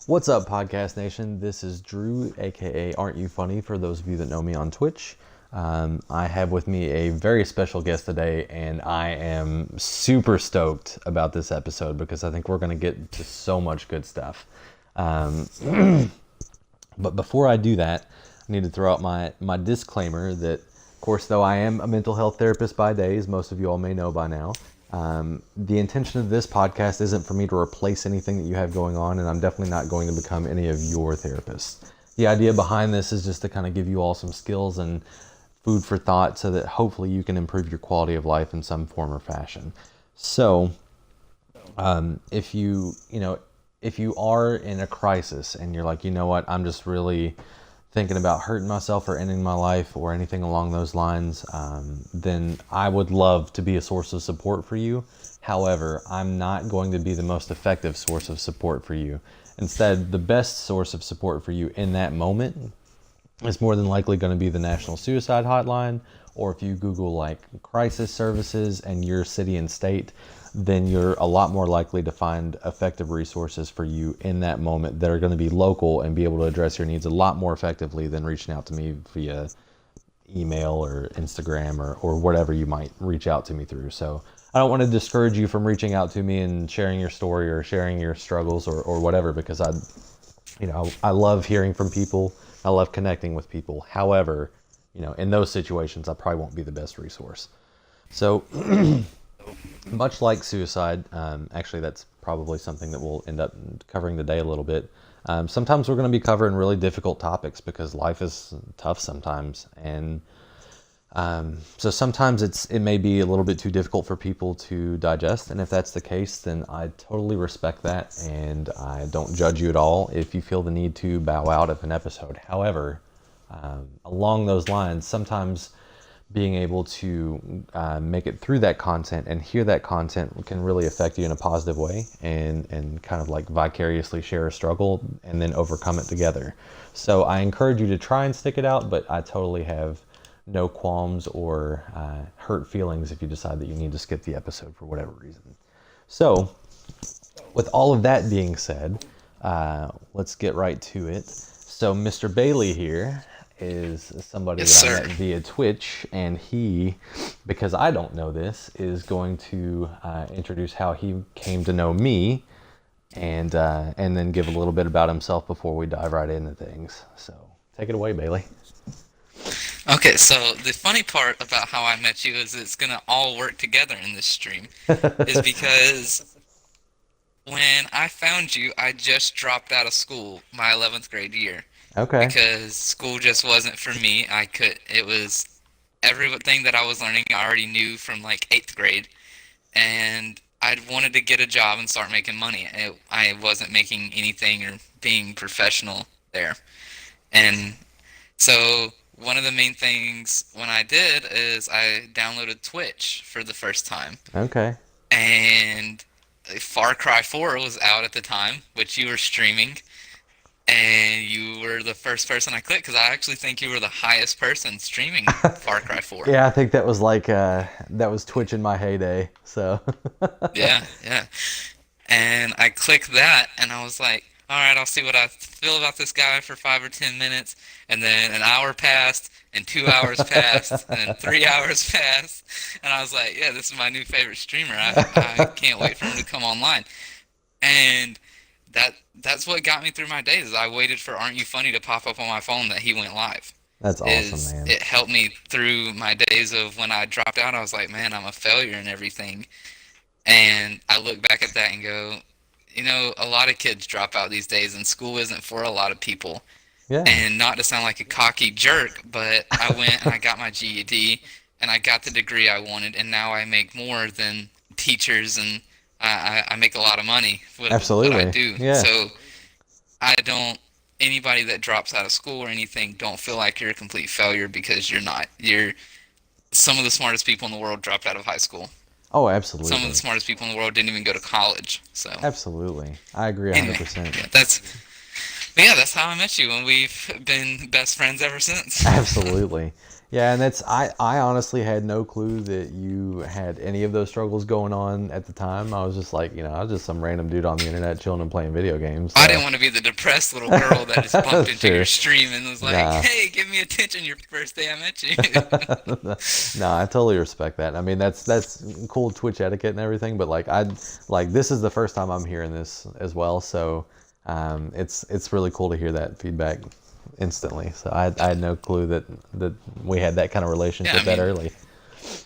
What's up, Podcast Nation? This is Drew, aka Aren't You Funny, for those of you that know me on Twitch. I have with me a very special guest today, and I am super stoked about this episode because I think we're going to get to so much good stuff. But before I do that, I need to throw out my disclaimer that, of course, though I am a mental health therapist by day, as most of you all may know by now, the intention of this podcast isn't for me to replace anything that you have going on, and I'm definitely not going to become any of your therapists. The idea behind this is just to kind of give you all some skills and food for thought so that hopefully you can improve your quality of life in some form or fashion. So, if you are in a crisis and you're like, you know what, I'm just really thinking about hurting myself or ending my life or anything along those lines, then I would love to be a source of support for you. However, I'm not going to be the most effective source of support for you. Instead, the best source of support for you in that moment is more than likely going to be the National Suicide Hotline, or if you Google like crisis services and your city and state, then you're a lot more likely to find effective resources for you in that moment that are going to be local and be able to address your needs a lot more effectively than reaching out to me via email or Instagram or whatever you might reach out to me through. So I don't want to discourage you from reaching out to me and sharing your story or sharing your struggles or whatever, because I love hearing from people. I love connecting with people. However, in those situations, I probably won't be the best resource. So much like suicide, actually that's probably something that we'll end up covering today a little bit. Sometimes we're going to be covering really difficult topics because life is tough sometimes. And so sometimes it may be a little bit too difficult for people to digest. And if that's the case, then I totally respect that. And I don't judge you at all if you feel the need to bow out of an episode. However, along those lines, sometimes being able to make it through that content and hear that content can really affect you in a positive way and kind of like vicariously share a struggle and then overcome it together. So I encourage you to try and stick it out, but I totally have no qualms or hurt feelings if you decide that you need to skip the episode for whatever reason. So with all of that being said, let's get right to it. So Mr. Bailey here is somebody Yes, that I sir. met via Twitch, and he, because I don't know this, is going to introduce how he came to know me, and then give a little bit about himself before we dive right into things. So take it away, Bailey. Okay, so the funny part about how I met you is it's gonna all work together in this stream, is because when I found you, I just dropped out of school my 11th grade year Okay. because school just wasn't for me. It was everything that I was learning I already knew from like 8th grade, and I'd wanted to get a job and start making money. I wasn't making anything or being professional there. And so one of the main things when I did is I downloaded Twitch for the first time. Okay. And Far Cry 4 was out at the time, which you were streaming. And you were the first person I clicked because I actually think you were the highest person streaming Far Cry 4. Yeah, I think that was like that was Twitch in my heyday. So Yeah, yeah. And I clicked that, and I was like, all right, I'll see what I feel about this guy for 5 or 10 minutes. And then an hour passed, and 2 hours passed, and then 3 hours passed. And I was like, yeah, this is my new favorite streamer. I can't wait for him to come online. And that's what got me through my days. Is I waited for Aren't You Funny to pop up on my phone that he went live. that's awesome, Is man. it helped me through my days of when I dropped out. I was like, man, I'm a failure and everything. And I look back at that and go, a lot of kids drop out these days, and school isn't for a lot of people. Yeah, And not to sound like a cocky jerk, but I went and I got my GED, and I got the degree I wanted, and now I make more than teachers, and I make a lot of money with what I absolutely. do. Yeah, So I don't, anybody that drops out of school or anything, don't feel like you're a complete failure because you're not. Some of the smartest people in the world dropped out of high school. oh, Some of the absolutely. smartest people in the world didn't even go to college. So Absolutely. I agree anyway, 100%. yeah, that's how I met you, and we've been best friends ever since. Absolutely. Yeah, and I honestly had no clue that you had any of those struggles going on at the time. I was just like, I was just some random dude on the internet chilling and playing video games. I So didn't want to be the depressed little girl that just bumped into your sure, stream and was like, nah, "Hey, give me attention your first day I met you." nah, I totally respect that. I mean, that's cool Twitch etiquette and everything, but like this is the first time I'm hearing this as well, so it's really cool to hear that feedback instantly. So I had no clue that we had that kind of Yeah, relationship I that mean, early.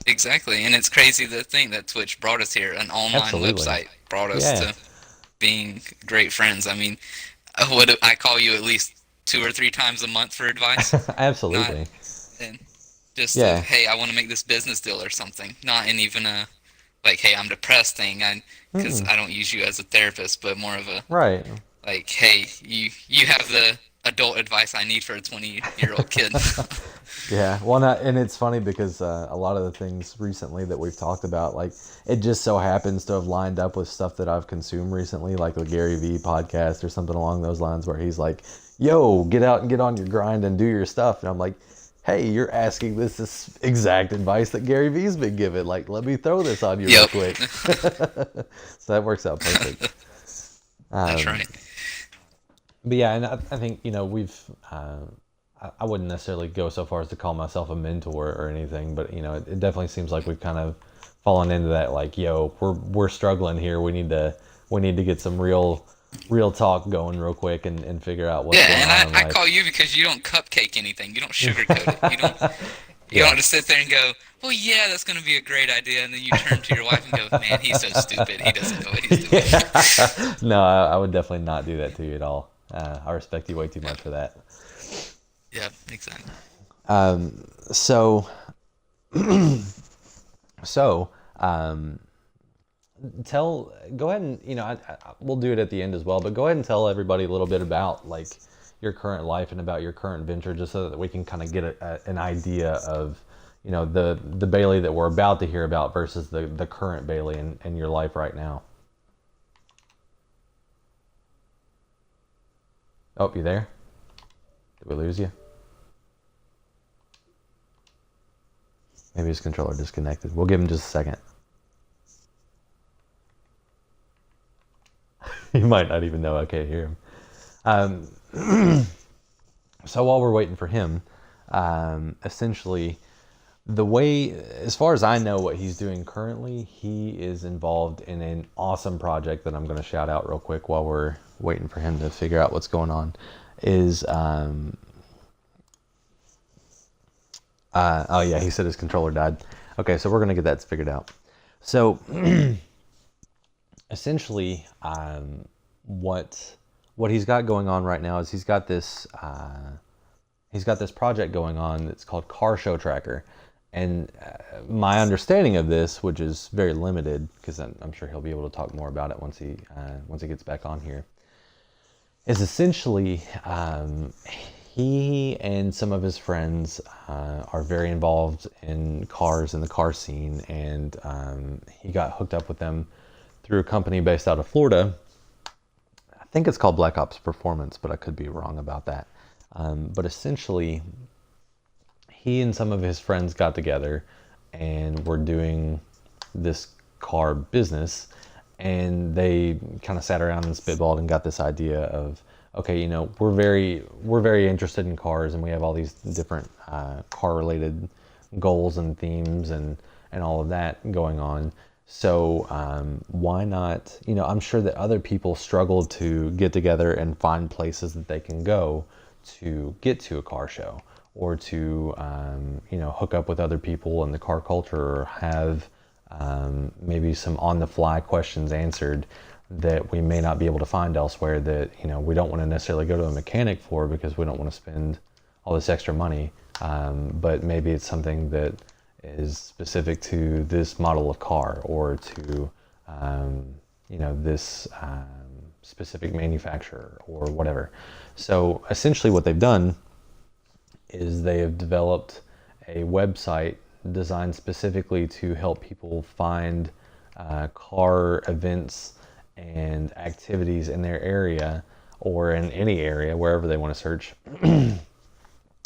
exactly. And it's crazy to think that Twitch brought us here. An online Absolutely. website brought us Yeah. to being great friends. I mean, would I call you at least 2 or 3 times a month for advice? Not Absolutely. in just a, Yeah. hey, I want to make this business deal or something. Not in even a like, hey, I'm depressed thing. Because Mm-mm. I don't use you as a therapist, but more of a Right. like, hey, you have the adult advice I need for a 20-year-old kid. Yeah. Well, not, and it's funny because a lot of the things recently that we've talked about, like, it just so happens to have lined up with stuff that I've consumed recently, like the Gary Vee podcast or something along those lines, where he's like, "Yo, get out and get on your grind and do your stuff," and I'm like, "Hey, you're asking this exact advice that Gary Vee's been giving. Like, let me throw this on you real Yep, quick." So that works out perfect. that's Um, right. but yeah, and I think we've. I wouldn't necessarily go so far as to call myself a mentor or anything, but it definitely seems like we've kind of fallen into that. Like, yo, we're struggling here. We need to get some real talk going real quick and figure out what's Yeah, going and on in I life. call you because you don't cupcake anything. You don't sugarcoat it. You don't Yeah. just sit there and go, well, yeah, that's going to be a great idea, and then you turn to your wife and go, man, he's so stupid. He doesn't know what he's doing. Yeah. No, I would definitely not do that to you at all. I respect you way too Yeah, much for that. yeah, exactly. So, so, go ahead and we'll do it at the end as well, but go ahead and tell everybody a little bit about like your current life and about your current venture, just so that we can kind of get an idea of the Bailey that we're about to hear about versus the current Bailey in your life right now. Oh, you there? Did we lose you? Maybe his controller disconnected. We'll give him just a second. He might not even know I can't hear him. So while we're waiting for him, essentially, the way, as far as I know, what he's doing currently, he is involved in an awesome project that I'm going to shout out real quick while we're waiting for him to figure out what's going on. Is oh yeah, he said his controller died. Okay, so we're going to get that figured out. So essentially, what he's got going on right now is he's got this project going on that's called Car Show Tracker, and my understanding of this, which is very limited, because I'm sure he'll be able to talk more about it once he gets back on here, is essentially he and some of his friends are very involved in cars and the car scene, and he got hooked up with them through a company based out of Florida. I think it's called Black Ops Performance, but I could be wrong about that. But essentially, he and some of his friends got together and were doing this car business, and they kind of sat around and spitballed and got this idea of, okay, we're very interested in cars, and we have all these different car related goals and themes and all of that going on. So why not? I'm sure that other people struggle to get together and find places that they can go to get to a car show, or to hook up with other people in the car culture, or have maybe some on-the-fly questions answered that we may not be able to find elsewhere, that we don't want to necessarily go to a mechanic for, because we don't want to spend all this extra money, but maybe it's something that is specific to this model of car, or to this specific manufacturer or whatever. So essentially what they've done is they have developed a website designed specifically to help people find car events and activities in their area, or in any area, wherever they want to search,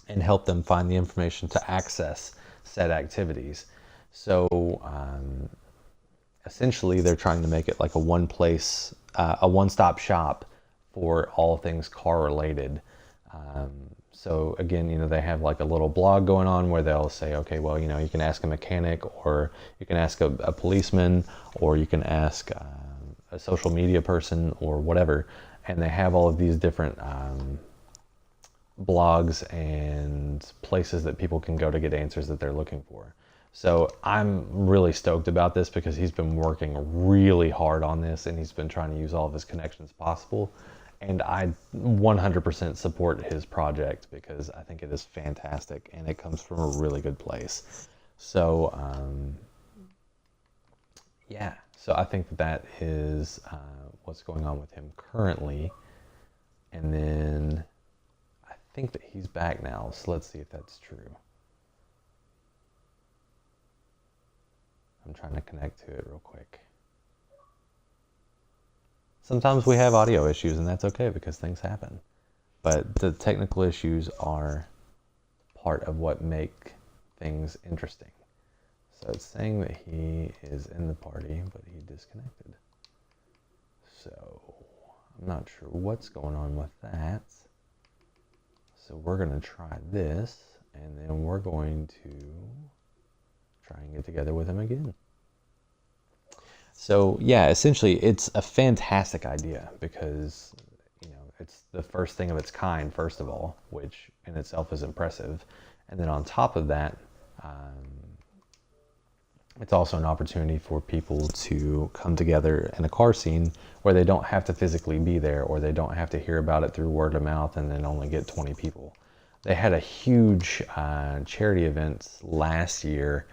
and help them find the information to access said activities. So essentially, they're trying to make it like a one-stop shop for all things car related. So again, they have like a little blog going on where they'll say, okay, well, you can ask a mechanic, or you can ask a policeman, or you can ask a social media person, or whatever. And they have all of these different blogs and places that people can go to get answers that they're looking for. So I'm really stoked about this because he's been working really hard on this, and he's been trying to use all of his connections possible. And I 100% support his project because I think it is fantastic and it comes from a really good place. So, yeah. So I think that is what's going on with him currently. And then I think that he's back now. So let's see if that's true. I'm trying to connect to it real quick. Sometimes we have audio issues, and that's okay because things happen. But the technical issues are part of what make things interesting. So it's saying that he is in the party, but he disconnected. So I'm not sure what's going on with that. So we're going to try this, and then we're going to try and get together with him again. So yeah, essentially it's a fantastic idea because, it's the first thing of its kind, first of all, which in itself is impressive. And then on top of that, it's also an opportunity for people to come together in a car scene where they don't have to physically be there, or they don't have to hear about it through word of mouth and then only get 20 people. They had a huge charity event last year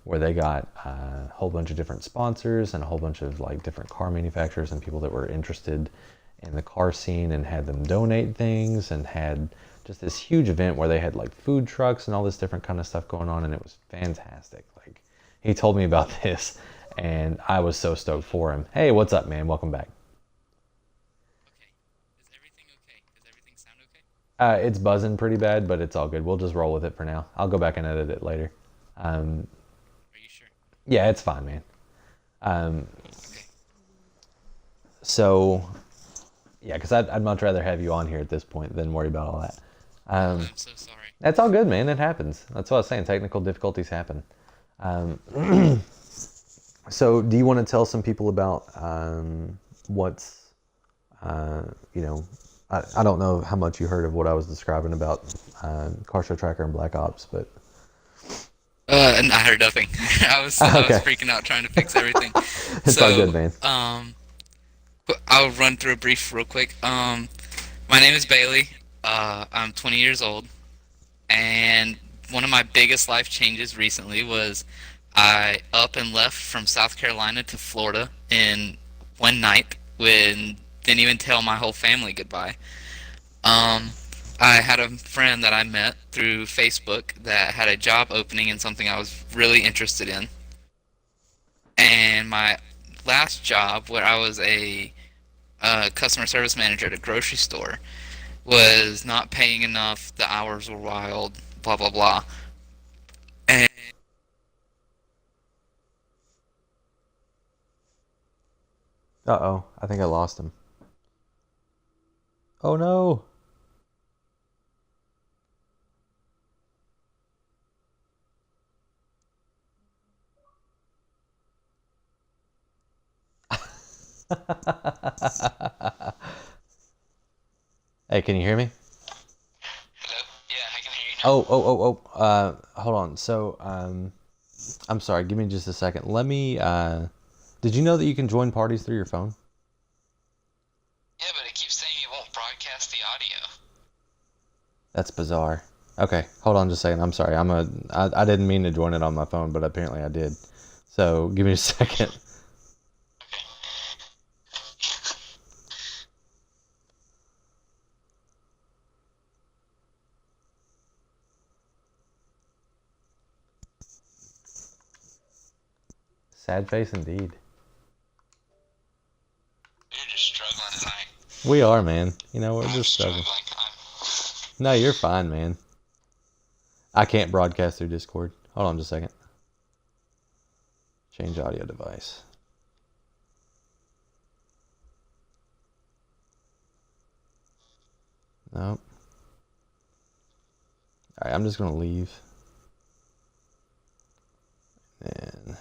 where they got a whole bunch of different sponsors and a whole bunch of like different car manufacturers and people that were interested in the car scene, and had them donate things, and had just this huge event where they had like food trucks and all this different kind of stuff going on, and it was fantastic. Like, he told me about this and I was so stoked for him. Hey, what's up, man? Welcome back. Okay. Is everything okay? Does everything sound okay? It's buzzing pretty bad, but it's all good. We'll just roll with it for now. I'll go back and edit it later. Are you sure? Yeah, it's fine, man. Okay. So, yeah, because I'd much rather have you on here at this point than worry about all that. I'm so sorry. That's all good, man. It happens. That's what I was saying. Technical difficulties happen. So, do you want to tell some people about what's, I don't know how much you heard of what I was describing about Car Show Tracker and Black Ops, but... And I heard nothing. I was freaking out trying to fix everything. It's all good, man. I'll run through a brief real quick. My name is Bailey. I'm 20 years old, and one of my biggest life changes recently was I up and left from South Carolina to Florida in one night, when didn't even tell my whole family goodbye. I had a friend that I met through Facebook that had a job opening in something I was really interested in. And my last job, where I was a customer service manager at a grocery store, was not paying enough. The hours were wild, blah, blah, blah. And Uh-oh, I think I lost him. Oh no! Hey, can you hear me? hello? Yeah, I can hear you now. Hold on. So, I'm sorry. Give me just a second. Let me, did you know that you can join parties through your phone? Yeah, but it keeps saying it won't broadcast the audio. That's bizarre. Okay, hold on just a second. I'm sorry. I didn't mean to join it on my phone, but apparently I did. So, give me a second. Sad face indeed. You're just struggling tonight. We are, man. We're I'm just struggling. struggling. No, you're fine, man. I can't broadcast through Discord. Hold on just a second. Change audio device. Nope. All right, I'm just going to leave. And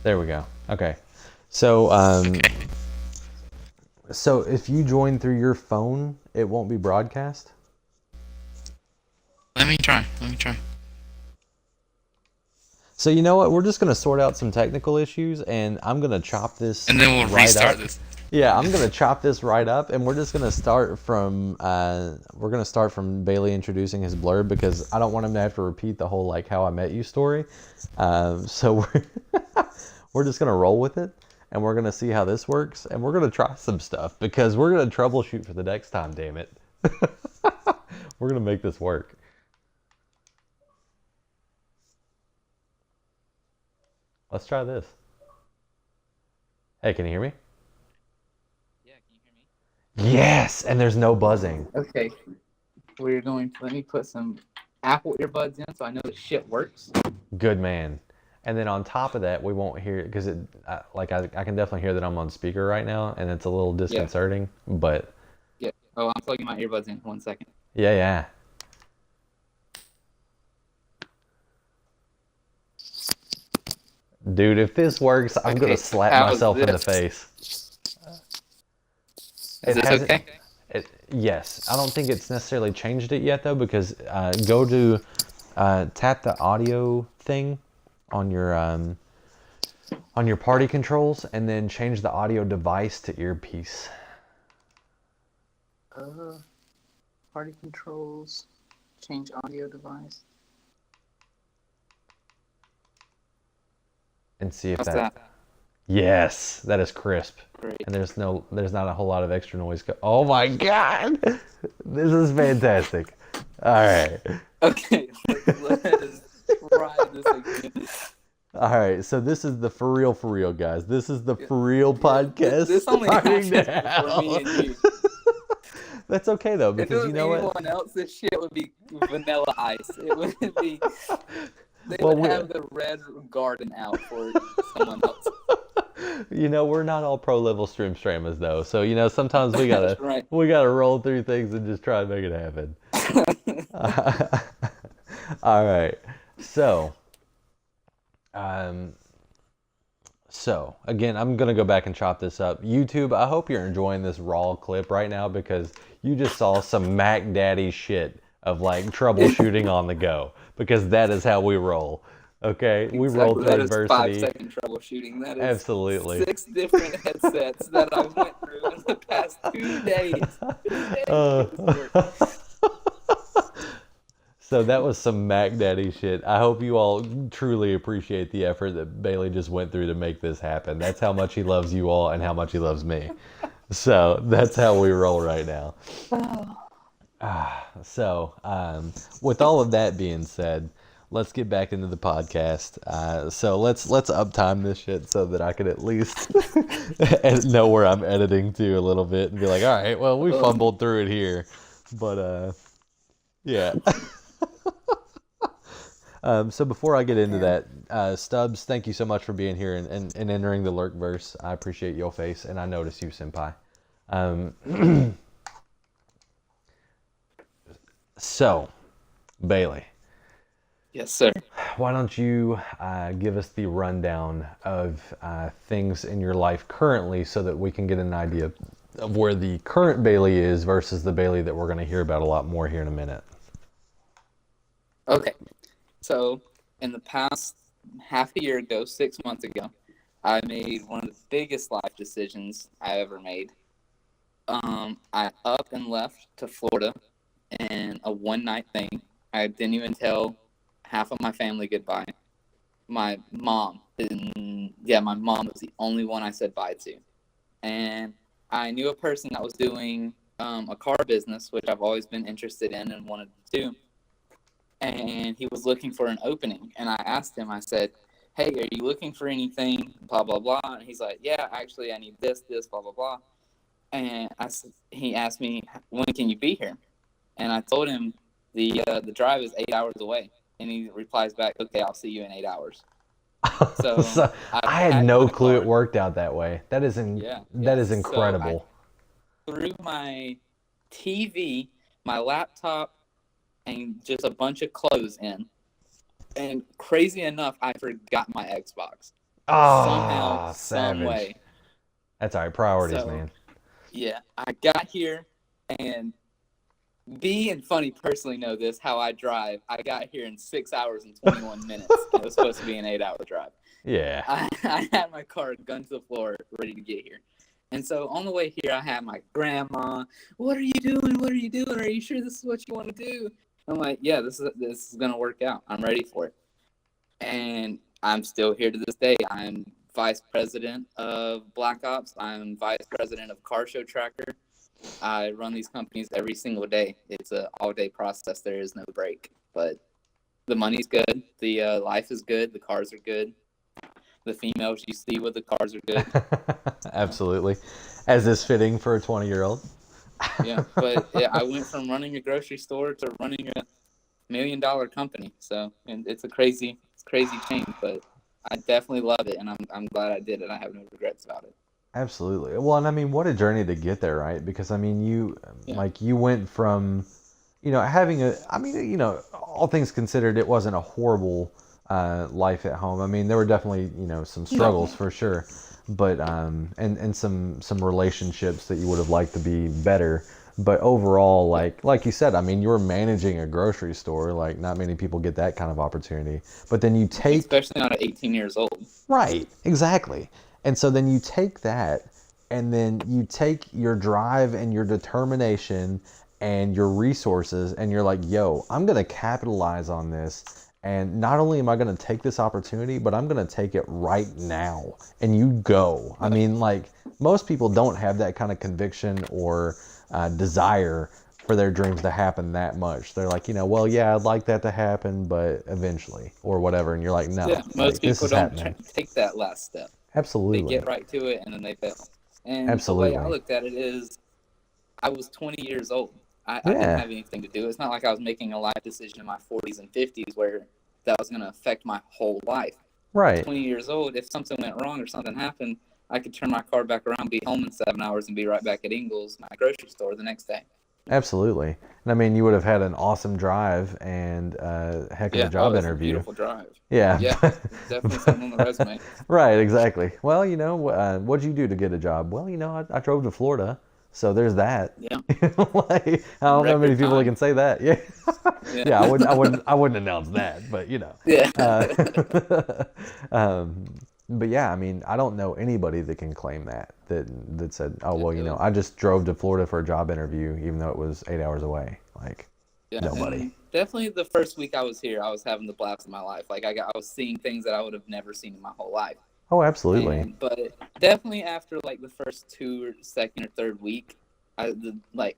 there we go. Okay. So, Okay. so if you join through your phone, it won't be broadcast? Let me try. So you know what? We're just going to sort out some technical issues, and I'm going to chop this And then we'll right restart up. this. Yeah, I'm going to chop this right up, and we're just going to start from Bailey introducing his blurb, because I don't want him to have to repeat the whole like how I met you story. So we're just going to roll with it, and we're going to see how this works, and we're going to try some stuff, because we're going to troubleshoot for the next time, damn it. We're going to make this work. Let's try this. Hey, can you hear me? Yeah, can you hear me? Yes, and there's no buzzing. Okay, we're going to let me put some Apple earbuds in so I know the shit works. Good man. And then on top of that, we won't hear it because I can definitely hear that I'm on speaker right now, and it's a little disconcerting. But Yeah. Oh, I'm plugging my earbuds in. 1 second. yeah. Dude, if this works, I'm gonna slap how's myself in the this? face. Is this okay? Yes, I don't think it's necessarily changed it yet though, because go to tap the audio thing on your party controls, and then change the audio device to earpiece. Party controls, change audio device. And see if How's that. Yes, that is crisp. Great. And there's not a whole lot of extra noise. Oh my god, this is fantastic. All right. Okay, let's try this again. All right, so this is the for real guys. This is the for real podcast. This only happens now. for me and you. That's okay though, If it because was you know anyone what? else, this shit would be vanilla ice. It would be. They Well, would have the red garden out for someone else. You know, we're not all pro level streamers though, so you know sometimes we gotta That's right. we gotta roll through things and just try to make it happen. All right, so again, I'm gonna go back and chop this up. YouTube, I hope you're enjoying this raw clip right now, because you just saw some Mac Daddy shit of like troubleshooting on the go, because that is how we roll. Okay, we roll through That adversity. is 5-second troubleshooting. That is Absolutely. 6 different headsets that I went through in the past 2 days. So that was some Mac Daddy shit. I hope you all truly appreciate the effort that Bailey just went through to make this happen. That's how much he loves you all and how much he loves me. So that's how we roll right now. So with all of that being said, let's get back into the podcast. So let's uptime this shit so that I can at least know where I'm editing to a little bit and be like, all right, well, we fumbled through it here, but yeah. So before I get into that, Stubbs, thank you so much for being here and entering the Lurkverse. I appreciate your face, and I notice you, senpai. So, Bailey. Yes, sir. Why don't you give us the rundown of things in your life currently, so that we can get an idea of where the current Bailey is versus the Bailey that we're going to hear about a lot more here in a minute. Okay. So, in the past half a year ago, 6 months ago, I made one of the biggest life decisions I ever made. I up and left to Florida in a one-night thing. I didn't even tell half of my family goodbye. My mom was the only one I said bye to. And I knew a person that was doing a car business, which I've always been interested in and wanted to do. And he was looking for an opening. And I asked him, I said, hey, are you looking for anything? Blah, blah, blah. And he's like, yeah, actually, I need this, blah, blah, blah. And he asked me, when can you be here? And I told him the drive is 8 hours away. And he replies back, okay, I'll see you in 8 hours. So, So I I had packed no my clue car. it worked out that way. That is that is So incredible. I threw my TV, my laptop, and just a bunch of clothes in. And crazy enough, I forgot my Xbox. Somehow, some savage. way. That's all right. Priorities, So, man. yeah, I got here, and B and Funny personally know this, how I drive. I got here in 6 hours and 21 minutes. It was supposed to be an 8-hour drive. Yeah. I had my car gun to the floor, ready to get here. And so on the way here, I had my grandma. What are you doing? What are you doing? Are you sure this is what you want to do? I'm like, yeah, this is gonna work out. I'm ready for it. And I'm still here to this day. I'm vice president of Black Ops. I'm vice president of Car Show Tracker. I run these companies every single day. It's an all-day process. There is no break. But the money's good. The life is good. The cars are good. The females you see with the cars are good. Absolutely. As is fitting for a 20-year-old. Yeah, but yeah, I went from running a grocery store to running $1 million company. So, and it's crazy change, but I definitely love it, and I'm glad I did it. I have no regrets about it. Absolutely. Well, and I mean, what a journey to get there, right? Because I mean, Yeah. like you went from, having all things considered, it wasn't a horrible life at home. I mean, there were definitely, some struggles for sure, but and some relationships that you would have liked to be better. But overall, like you said, I mean, you were managing a grocery store. Like, not many people get that kind of opportunity. But then you take, especially not at 18 years old. right, exactly. And so then you take that, and then you take your drive and your determination and your resources, and you're like, yo, I'm going to capitalize on this. And not only am I going to take this opportunity, but I'm going to take it right now. And you go. I mean, like, most people don't have that kind of conviction or desire for their dreams to happen that much. They're like, well, yeah, I'd like that to happen, but eventually, or whatever. And you're like, no, Yeah, most this people is don't happening. take that last step. Absolutely. They get right to it, and then they fail. And Absolutely. the way I looked at it is, I was 20 years old. I didn't have anything to do. It's not like I was making a life decision in my 40s and 50s where that was going to affect my whole life. Right. 20 years old, if something went wrong or something happened, I could turn my car back around, be home in 7 hours, and be right back at Ingles, my grocery store, the next day. Absolutely. And I mean, you would have had an awesome drive and a heck of a job interview. A beautiful drive. Yeah. Yeah, definitely something on the resume. Right, exactly. Well, what'd you do to get a job? Well, I drove to Florida, so there's that. Yeah. Like, I don't know many people that can say that. Yeah. Yeah. Yeah, I wouldn't announce that, but Yeah. But yeah, I mean, I don't know anybody that can claim that said, oh, well, I just drove to Florida for a job interview, even though it was 8 hours away. Like, nobody. And definitely the first week I was here, I was having the blast of my life. Like, I was seeing things that I would have never seen in my whole life. Oh, absolutely. But definitely after, like, the first second or third week,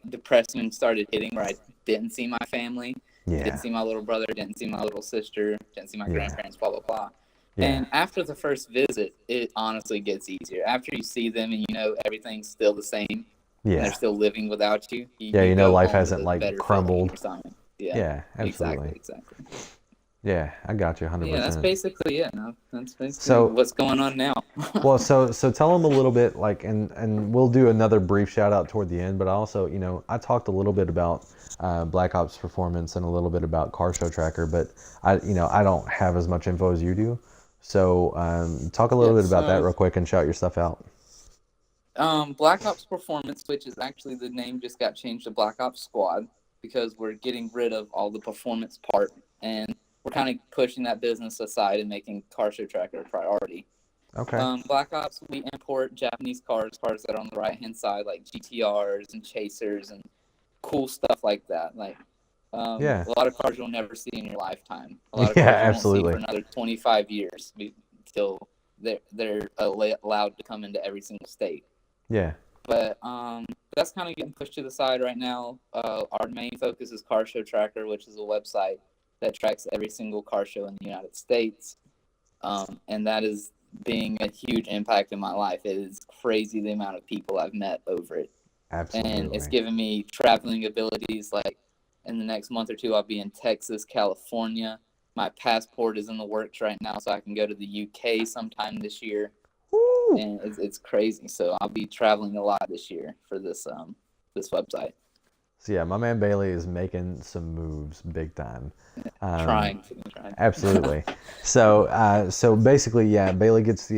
depression started hitting where I didn't see my family. Yeah. Didn't see my little brother, didn't see my little sister, didn't see my grandparents, blah, blah, blah. Yeah. And after the first visit, it honestly gets easier. After you see them and everything's still the same, Yeah. and they're still living without you. Life hasn't crumbled. Yeah, absolutely. Exactly. Yeah, I got you 100%. Yeah, that's basically it. No, that's basically what's going on now. Well, so tell them a little bit, and we'll do another brief shout out toward the end, but also, I talked a little bit about Black Ops Performance and a little bit about Car Show Tracker, but I don't have as much info as you do. So talk a little bit about that real quick and shout your stuff out. Black Ops Performance, which is actually the name, just got changed to Black Ops Squad because we're getting rid of all the performance part, and we're kind of pushing that business aside and making Car Show Tracker a priority. Okay. Black Ops, we import Japanese cars that are on the right-hand side, like GTRs and Chasers and cool stuff like that. Like, a lot of cars you'll never see in your lifetime. A lot of cars you absolutely. won't see for another 25 years until they're allowed to come into every single state. Yeah. But that's kind of getting pushed to the side right now. Our main focus is Car Show Tracker, which is a website that tracks every single car show in the United States. And that is being a huge impact in my life. It is crazy the amount of people I've met over it. Absolutely. And it's given me traveling abilities. Like in the next month or two, I'll be in Texas, California. My passport is in the works right now, so I can go to the UK sometime this year. Woo! And it's crazy. So I'll be traveling a lot this year for this this website. So yeah, my man Bailey is making some moves big time. Trying. Absolutely. So basically, yeah, Bailey gets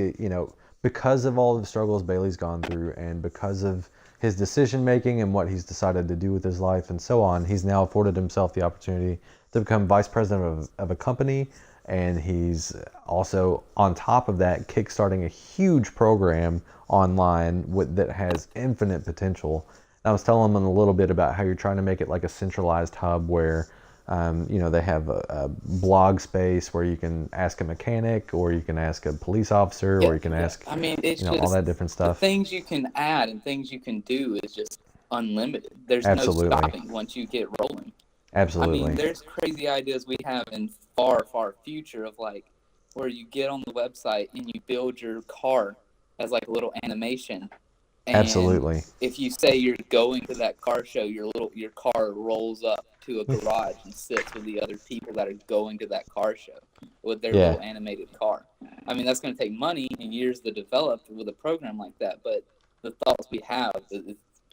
because of all the struggles Bailey's gone through and because of his decision making and what he's decided to do with his life and so on, he's now afforded himself the opportunity to become vice president of a company. And he's also, on top of that, kickstarting a huge program online that has infinite potential. I was telling them a little bit about how you're trying to make it like a centralized hub where, they have a blog space where you can ask a mechanic or you can ask a police officer or you can ask, I mean, it's just all that different stuff. The things you can add and things you can do is just unlimited. There's Absolutely. no stopping once you get rolling. Absolutely. I mean, there's crazy ideas we have in far, far future of like where you get on the website and you build your car as like a little animation. And Absolutely. if you say you're going to that car show, your car rolls up to a garage and sits with the other people that are going to that car show with their little animated car. I mean, that's going to take money and years to develop with a program like that, but the thoughts we have,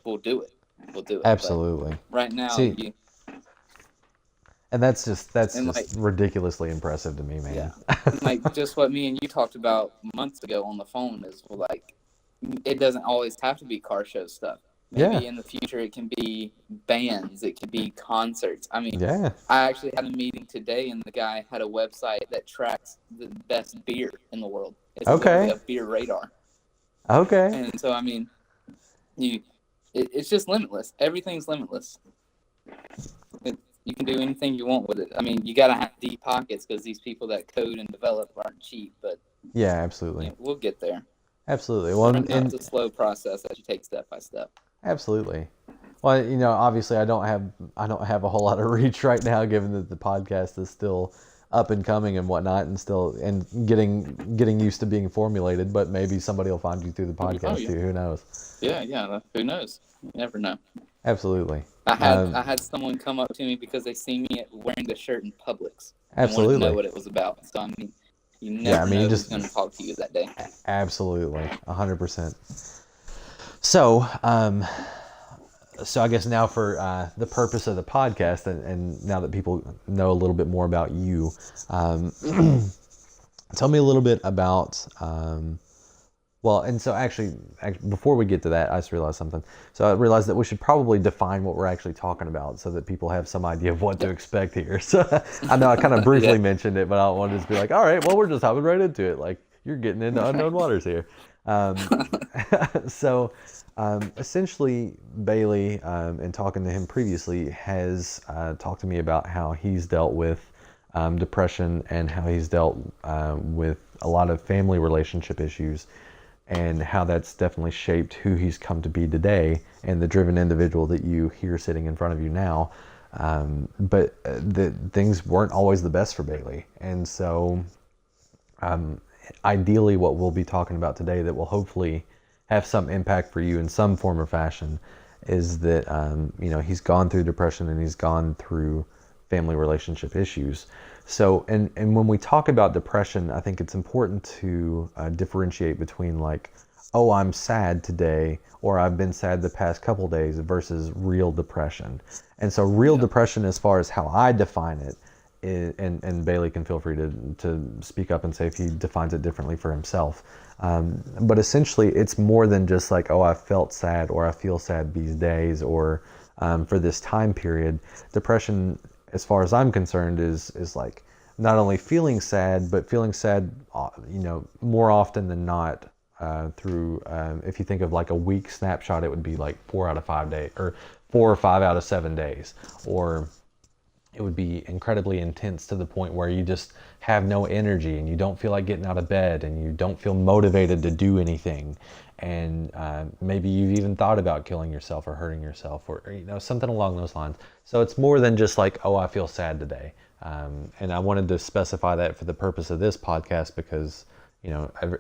we'll do it. We'll do it. Absolutely. But right now, and that's just like, ridiculously impressive to me, man. Yeah. Like just what me and you talked about months ago on the phone is like, it doesn't always have to be car show stuff. Maybe in the future it can be bands, it can be concerts. I mean, I actually had a meeting today and the guy had a website that tracks the best beer in the world. It's a beer radar. Okay. And so, I mean, it's just limitless. Everything's limitless. You can do anything you want with it. I mean, you got to have deep pockets because these people that code and develop aren't cheap, but yeah, absolutely. We'll get there. Absolutely. Well, it's a slow process that you take step by step. Absolutely. Well, obviously I don't have a whole lot of reach right now, given that the podcast is still up and coming and whatnot, and getting used to being formulated. But maybe somebody will find you through the podcast too. Who knows? Yeah. Who knows? You never know. Absolutely. I had someone come up to me because they see me wearing the shirt in Publix. Absolutely. And wanted to know what it was about. So I mean, you never know who's going to talk to you that day. Absolutely, 100%. So, I guess now for the purpose of the podcast, and now that people know a little bit more about you, tell me a little bit about. Actually, before we get to that, I just realized something. So I realized that we should probably define what we're actually talking about so that people have some idea of what to expect here. So I know I kind of briefly mentioned it, but I don't want to just be like, all right, well, we're just hopping right into it. Like, you're getting into unknown waters here. Essentially, Bailey, in talking to him previously, has talked to me about how he's dealt with depression and how he's dealt with a lot of family relationship issues, and how that's definitely shaped who he's come to be today and the driven individual that you hear sitting in front of you now. But the things weren't always the best for Bailey. And so ideally what we'll be talking about today that will hopefully have some impact for you in some form or fashion is that, he's gone through depression and he's gone through family relationship issues. So, and when we talk about depression, I think it's important to differentiate between like, oh, I'm sad today, or I've been sad the past couple days, versus real depression. And so real depression, as far as how I define it, and Bailey can feel free to speak up and say if he defines it differently for himself. But essentially, it's more than just like, oh, I felt sad or I feel sad these days or for this time period. Depression, as far as I'm concerned, is like not only feeling sad, but feeling sad, more often than not through, if you think of like a week snapshot, it would be like 4 out of 5 days, or 4 or 5 out of 7 days, or it would be incredibly intense to the point where you just have no energy and you don't feel like getting out of bed and you don't feel motivated to do anything. And maybe you've even thought about killing yourself or hurting yourself or something along those lines. So it's more than just like, oh, I feel sad today. And I wanted to specify that for the purpose of this podcast because,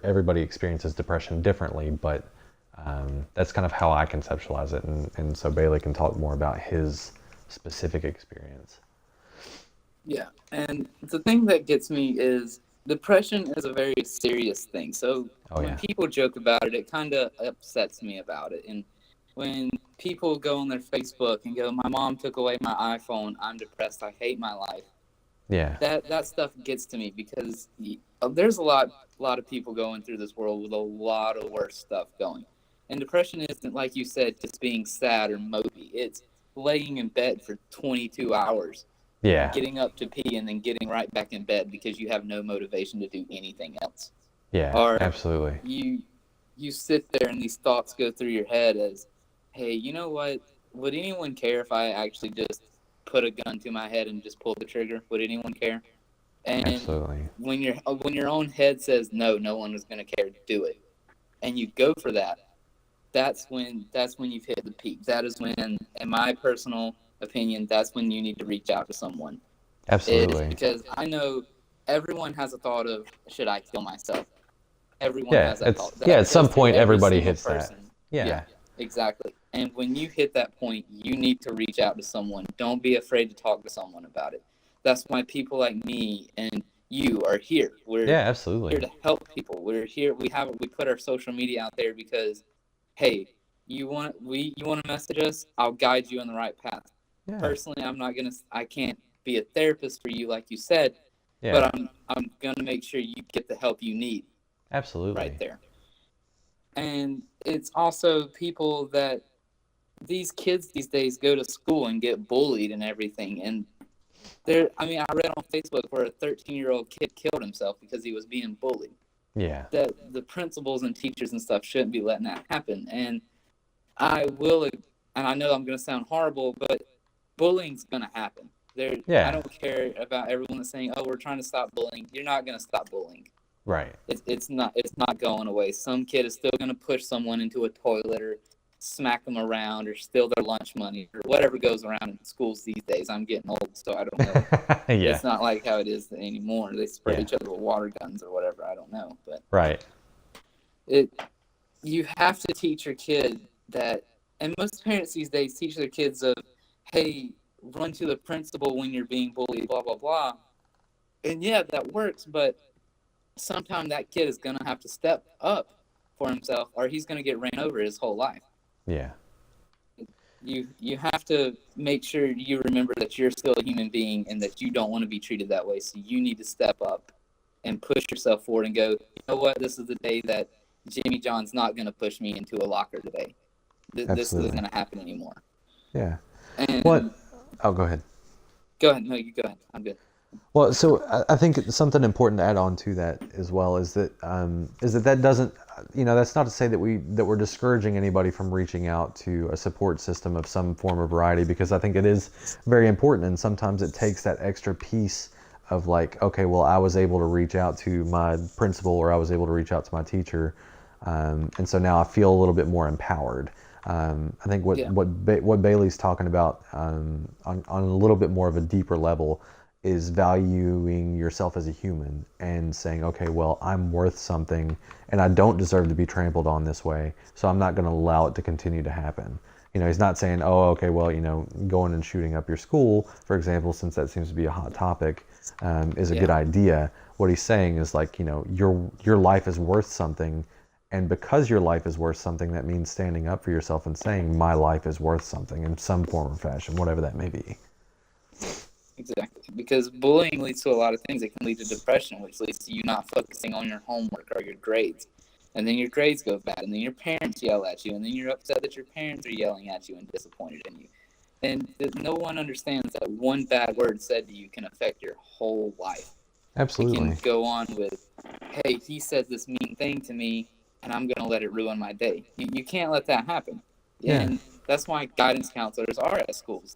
everybody experiences depression differently, but that's kind of how I conceptualize it. And so Bailey can talk more about his specific experience. Yeah, and the thing that gets me is depression is a very serious thing. So when people joke about it, it kind of upsets me about it. And when people go on their Facebook and go, "My mom took away my iPhone. I'm depressed. I hate my life." Yeah. That stuff gets to me because there's a lot of people going through this world with a lot of worse stuff going. And depression isn't, like you said, just being sad or mopey. It's laying in bed for 22 hours. Yeah. Getting up to pee and then getting right back in bed because you have no motivation to do anything else. Yeah, or absolutely. You sit there and these thoughts go through your head as, hey, you know what? Would anyone care if I actually just put a gun to my head and just pull the trigger? Would anyone care? And Absolutely. when your own head says no one is going to care, do it, and you go for that, that's when you've hit the peak. That is when, in my personal opinion, that's when you need to reach out to someone. Absolutely. Because I know everyone has a thought of, should I kill myself? Everyone has that thought. At some point everybody hits person. that. Yeah, exactly. And when you hit that point, you need to reach out to someone. Don't be afraid to talk to someone about it. That's why people like me and you are here. We're absolutely here to help people. We're here. We put our social media out there because, hey, you want to message us? I'll guide you on the right path. Yeah. Personally, I can't be a therapist for you like you said, but I'm gonna make sure you get the help you need. Absolutely. Right there. And it's also people that these kids these days go to school and get bullied and everything. And I read on Facebook where a 13-year-old kid killed himself because he was being bullied. Yeah. That the principals and teachers and stuff shouldn't be letting that happen. And I know I'm going to sound horrible, but bullying's going to happen. I don't care about everyone that's saying, "Oh, we're trying to stop bullying." You're not going to stop bullying. Right. It's not going away. Some kid is still going to push someone into a toilet or smack them around or steal their lunch money or whatever goes around in schools these days. I'm getting old, so I don't know. It's not like how it is anymore. They spray each other with water guns or whatever. I don't know, but right. You have to teach your kid that, and most parents these days teach their kids of, hey, run to the principal when you're being bullied, blah, blah, blah. And yeah, that works, but sometimes that kid is going to have to step up for himself or he's going to get ran over his whole life. Yeah. You have to make sure you remember that you're still a human being and that you don't want to be treated that way. So you need to step up and push yourself forward and go, you know what, this is the day that Jimmy John's not going to push me into a locker today. This isn't going to happen anymore. Yeah. And what? Oh, go ahead. Go ahead. No, you go ahead. I'm good. Well, so I think something important to add on to that as well is that that doesn't, that's not to say that we're discouraging anybody from reaching out to a support system of some form or variety, because I think it is very important, and sometimes it takes that extra piece of like, okay, well, I was able to reach out to my principal or I was able to reach out to my teacher, and so now I feel a little bit more empowered. I think what Bailey's talking about on a little bit more of a deeper level is valuing yourself as a human and saying, okay, well, I'm worth something and I don't deserve to be trampled on this way, so I'm not going to allow it to continue to happen. He's not saying, oh, okay, well, going and shooting up your school, for example, since that seems to be a hot topic, is a good idea. What he's saying is like, your life is worth something, and because your life is worth something, that means standing up for yourself and saying, my life is worth something in some form or fashion, whatever that may be. Exactly, because bullying leads to a lot of things. It can lead to depression, which leads to you not focusing on your homework or your grades. And then your grades go bad, and then your parents yell at you, and then you're upset that your parents are yelling at you and disappointed in you. And no one understands that one bad word said to you can affect your whole life. Absolutely. You can go on with, hey, he said this mean thing to me, and I'm going to let it ruin my day. You can't let that happen. Yeah. And that's why guidance counselors are at schools.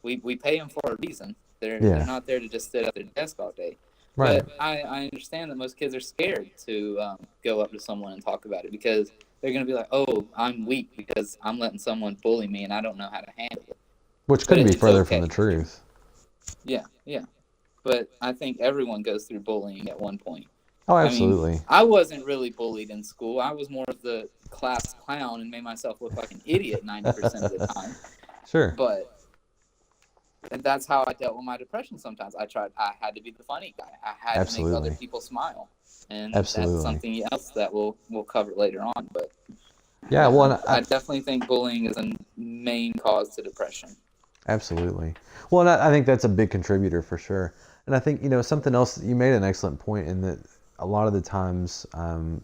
We pay them for a reason. They're not there to just sit at their desk all day. Right. But I understand that most kids are scared to go up to someone and talk about it because they're going to be like, oh, I'm weak because I'm letting someone bully me and I don't know how to handle it. Which couldn't be further from the truth. Yeah. but I think everyone goes through bullying at one point. Oh, I mean, absolutely. I wasn't really bullied in school. I was more of the class clown and made myself look like an idiot 90% of the time. Sure. But that's how I dealt with my depression sometimes. I had to be the funny guy. I had to make other Absolutely. people smile. And that's Absolutely. something else that we'll cover later on. But Yeah, well, I definitely think bullying is a main cause to depression. absolutely. Well, and I think that's a big contributor for sure. And I think, something else, you made an excellent point in that a lot of the times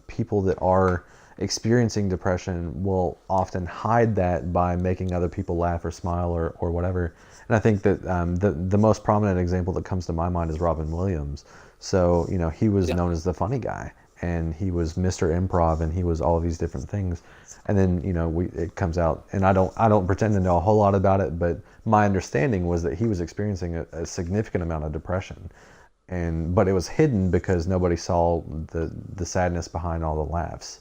people that are experiencing depression will often hide that by making other people laugh or smile or whatever. And I think that the most prominent example that comes to my mind is Robin Williams. So, he was known as the funny guy, and he was Mr. Improv, and he was all of these different things. And then, it comes out, and I don't pretend to know a whole lot about it, but my understanding was that he was experiencing a significant amount of depression. But it was hidden because nobody saw the sadness behind all the laughs.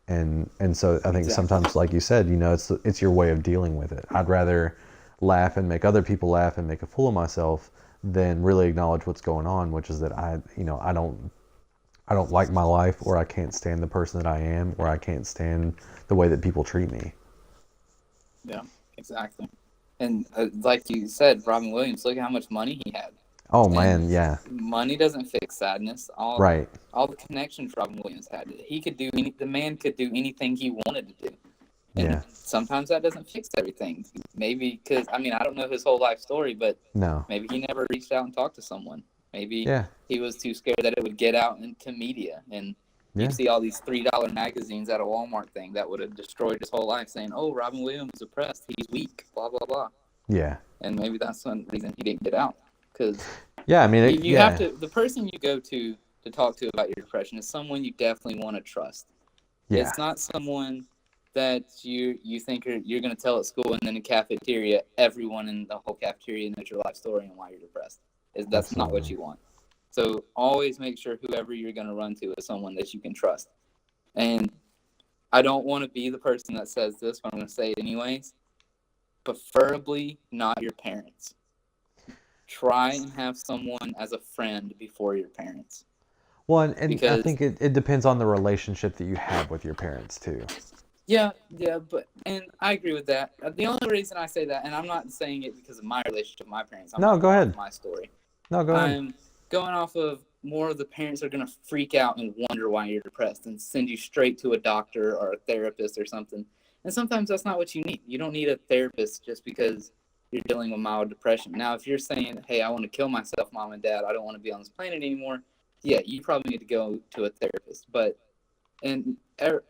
And so I think sometimes, like you said, it's your way of dealing with it. I'd rather laugh and make other people laugh and make a fool of myself than really acknowledge what's going on, which is that I don't like my life, or I can't stand the person that I am, or I can't stand the way that people treat me. Yeah, exactly. And like you said, Robin Williams, look at how much money he had. Oh, man, yeah. Money doesn't fix sadness. All the connections Robin Williams had. The man could do anything he wanted to do. And sometimes that doesn't fix everything. Maybe because, I don't know his whole life story, but maybe he never reached out and talked to someone. Maybe he was too scared that it would get out into media. And you see all these $3 magazines at a Walmart thing that would have destroyed his whole life, saying, "Oh, Robin Williams is depressed. He's weak, blah, blah, blah." Yeah. And maybe that's one reason he didn't get out. Because you have to, the person you go to talk to about your depression is someone you definitely want to trust. Yeah. It's not someone that you think you're going to tell at school, and then in cafeteria, everyone in the whole cafeteria knows your life story and why you're depressed. That's not what you want. So always make sure whoever you're going to run to is someone that you can trust. And I don't want to be the person that says this, but I'm going to say it anyways. Preferably not your parents. Try and have someone as a friend before your parents. Well, and I think it depends on the relationship that you have with your parents too. Yeah, and I agree with that. The only reason I say that, and I'm not saying it because of my relationship with my parents. Go ahead. My story. No, go ahead. I'm going off of more of the parents are going to freak out and wonder why you're depressed and send you straight to a doctor or a therapist or something. And sometimes that's not what you need. You don't need a therapist just because you're dealing with mild depression. Now, if you're saying, "Hey, I want to kill myself, Mom and Dad. I don't want to be on this planet anymore," yeah, you probably need to go to a therapist. But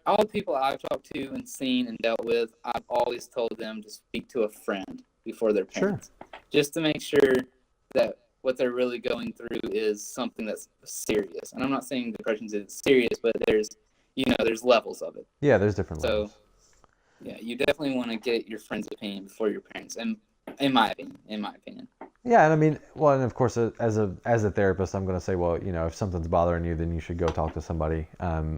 all the people I've talked to and seen and dealt with, I've always told them to speak to a friend before their parents, just to make sure that what they're really going through is something that's serious. And I'm not saying depression is serious, but there's levels of it. Yeah, there's different levels. So, yeah, you definitely want to get your friend's opinion before your parents, and in my opinion. Yeah, and and of course, as a therapist, I'm going to say, well, if something's bothering you, then you should go talk to somebody,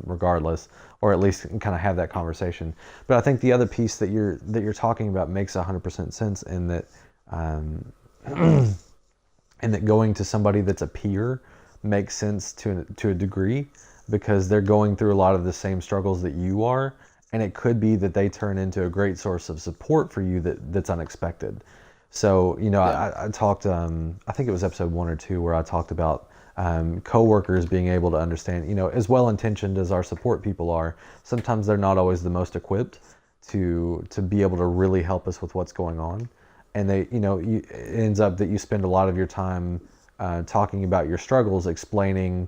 regardless, or at least kind of have that conversation. But I think the other piece that you're talking about makes 100% sense in that, and that going to somebody that's a peer makes sense to a degree, because they're going through a lot of the same struggles that you are, and it could be that they turn into a great source of support for you that's unexpected. So, I talked, I think it was episode 1 or 2 where I talked about coworkers being able to understand, as well-intentioned as our support people are, sometimes they're not always the most equipped to be able to really help us with what's going on. And it ends up that you spend a lot of your time talking about your struggles, explaining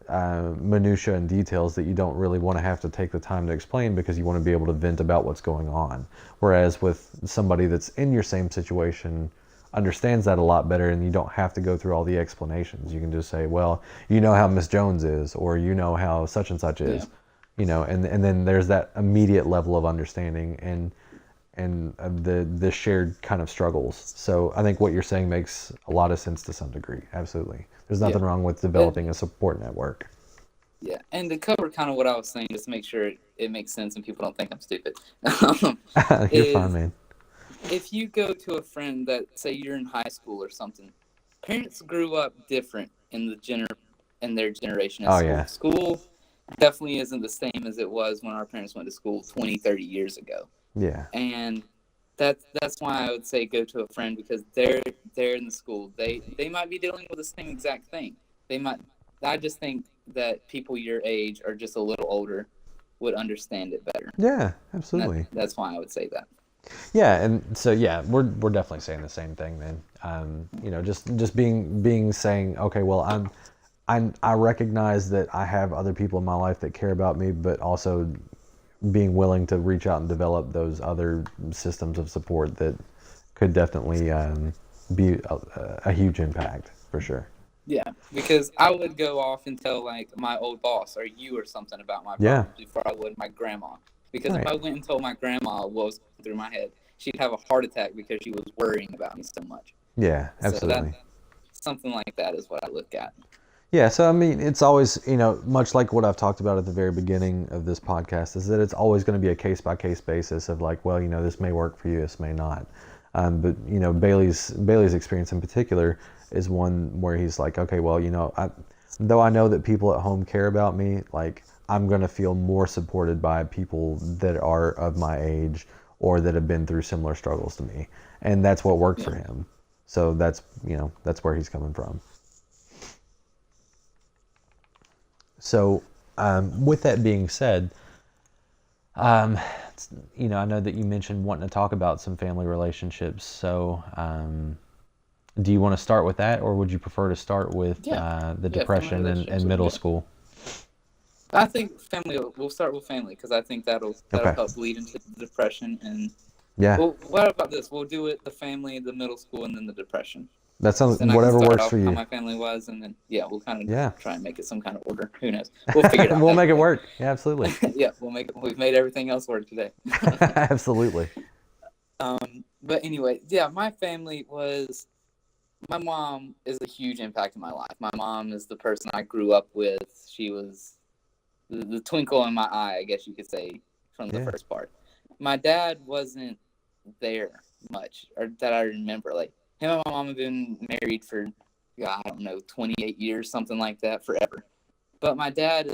minutia and details that you don't really want to have to take the time to explain, because you want to be able to vent about what's going on. Whereas with somebody that's in your same situation, understands that a lot better, and you don't have to go through all the explanations. You can just say, well, how Miss Jones is, or how such and such is, and then there's that immediate level of understanding and the shared kind of struggles. So I think what you're saying makes a lot of sense to some degree. Absolutely. There's nothing wrong with developing a support network. Yeah, and to cover kind of what I was saying, just to make sure it makes sense and people don't think I'm stupid. You're fine, man. If you go to a friend that, say you're in high school or something, parents grew up different in their generation at Oh school. yeah. School definitely isn't the same as it was when our parents went to school 20, 30 years ago. Yeah. And that's why I would say go to a friend, because they're in the school. They might be dealing with the same exact thing. They might. I just think that people your age or just a little older would understand it better. Yeah, And absolutely. that's why I would say that. Yeah, and so yeah, we're definitely saying the same thing then. You know, just being saying, okay, well, I recognize that I have other people in my life that care about me, but also being willing to reach out and develop those other systems of support that could definitely be a huge impact for sure. Yeah, because I would go off and tell like my old boss or you or something about my Yeah. problems before I would my grandma. Because if Right. I went and told my grandma what was going through my head, she'd have a heart attack because she was worrying about me so much. Yeah, So that absolutely. something like that is what I look at. Yeah, so I mean, it's always, you know, much like what I've talked about at the very beginning of this podcast, is that it's always going to be a case by case basis of like, well, you know, this may work for you, this may not. But you know, Bailey's experience in particular is one where he's like, okay, well, you know, though I know that people at home care about me, like I'm going to feel more supported by people that are of my age or that have been through similar struggles to me, and that's what worked for him. So that's, you know, that's where he's coming from. So, with that being said, um, you know, I know that you mentioned wanting to talk about some family relationships. So, do you want to start with that, or would you prefer to start with the Yeah, family depression relationships and would be middle good. school? I think family. We'll start with family because I think that'll Okay. help lead into the depression. And Yeah, well, what about this? We'll do it: the family, the middle school, and then the depression. that sounds Then I can whatever start works off for how you. my family was, and then we'll kind Yeah, of try and make it some kind of order. Who knows? We'll figure it out. we'll That's make it okay. work. Yeah, absolutely, Yeah, we'll make it. We've made everything else work today. absolutely. But anyway, yeah, my family was. My mom is a huge impact in my life. My mom is the person I grew up with. She was the twinkle in my eye, I guess you could say, from the Yeah, first part. My dad wasn't there much, or that I remember. Like, him and my mom have been married for, I don't know, 28 years, something like that, forever. But my dad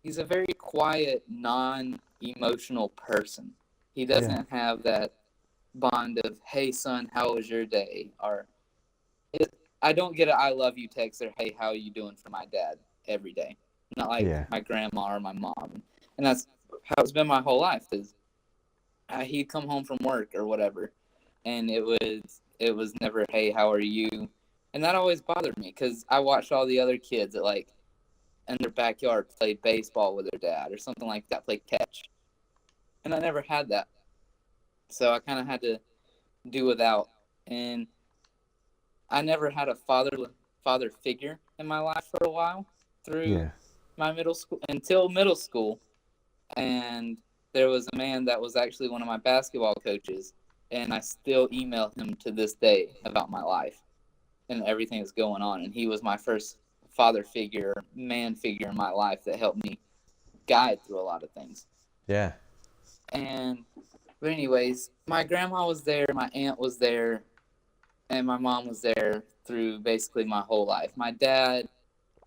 he's a very quiet, non-emotional person. He yeah, doesn't have that bond of, hey, son, how was your day? Or, I don't get an I love you text or, hey, how are you doing from my dad every day. Not like yeah, my grandma or my mom. And that's how it's been my whole life. Is he'd come home from work or whatever, and it was never, hey, how are you? And that always bothered me because I watched all the other kids that like in their backyard play baseball with their dad or something like that, play catch, and I never had that. So I kind of had to do without. And I never had a father figure in my life for a while through yeah, my middle school until middle school. And there was a man that was actually one of my basketball coaches, and I still email him to this day about my life and everything that's going on. And he was my first father figure, man figure in my life that helped me guide through a lot of things. yeah, And but anyways, my grandma was there, my aunt was there, and my mom was there through basically my whole life. My dad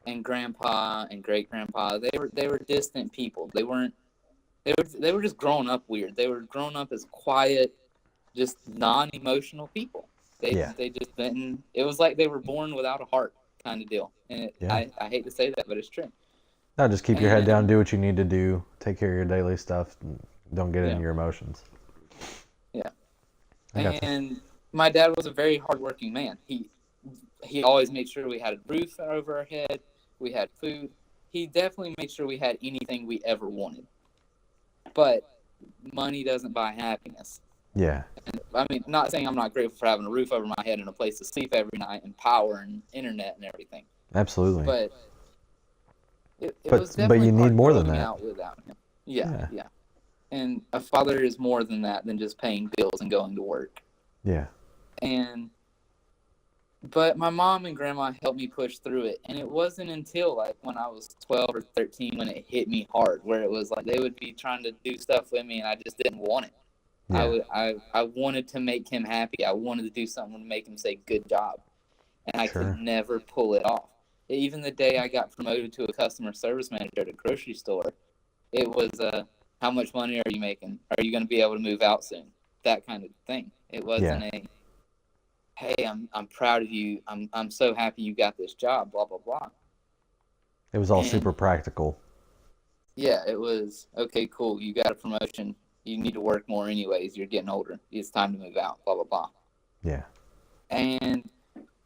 and grandpa and great grandpa, they were distant people. They were just growing up weird. They were growing up as quiet, just non-emotional people. They yeah, they just didn't. It was like they were born without a heart, kind of deal. And yeah. I hate to say that, but it's true. No, just keep your head down, And do what you need to do, take care of your daily stuff, and don't get into yeah, your emotions. yeah. I got you. And my dad was a very hardworking man. He always made sure we had a roof over our head, we had food. He definitely made sure we had anything we ever wanted. But money doesn't buy happiness. Yeah, And I mean, not saying I'm not grateful for having a roof over my head and a place to sleep every night and power and internet and everything, absolutely. but it was But definitely you need hard more than growing that. out without him. Yeah, Yeah, yeah. And a father is more than that, than just paying bills and going to work. yeah, But my mom and grandma helped me push through it, and it wasn't until like when I was 12 or 13 when it hit me hard, where it was like they would be trying to do stuff with me, and I just didn't want it. yeah, I wanted to make him happy. I wanted to do something to make him say good job. and I Sure. could never pull it off. Even the day I got promoted to a customer service manager at a grocery store, it was how much money are you making? Are you going to be able to move out soon? That kind of thing. It wasn't Yeah. hey, I'm proud of you. I'm so happy you got this job. Blah blah blah. It was all And super practical. yeah, it was okay. Cool. You got a promotion. You need to work more anyways. You're getting older. It's time to move out. Blah blah blah. Yeah. And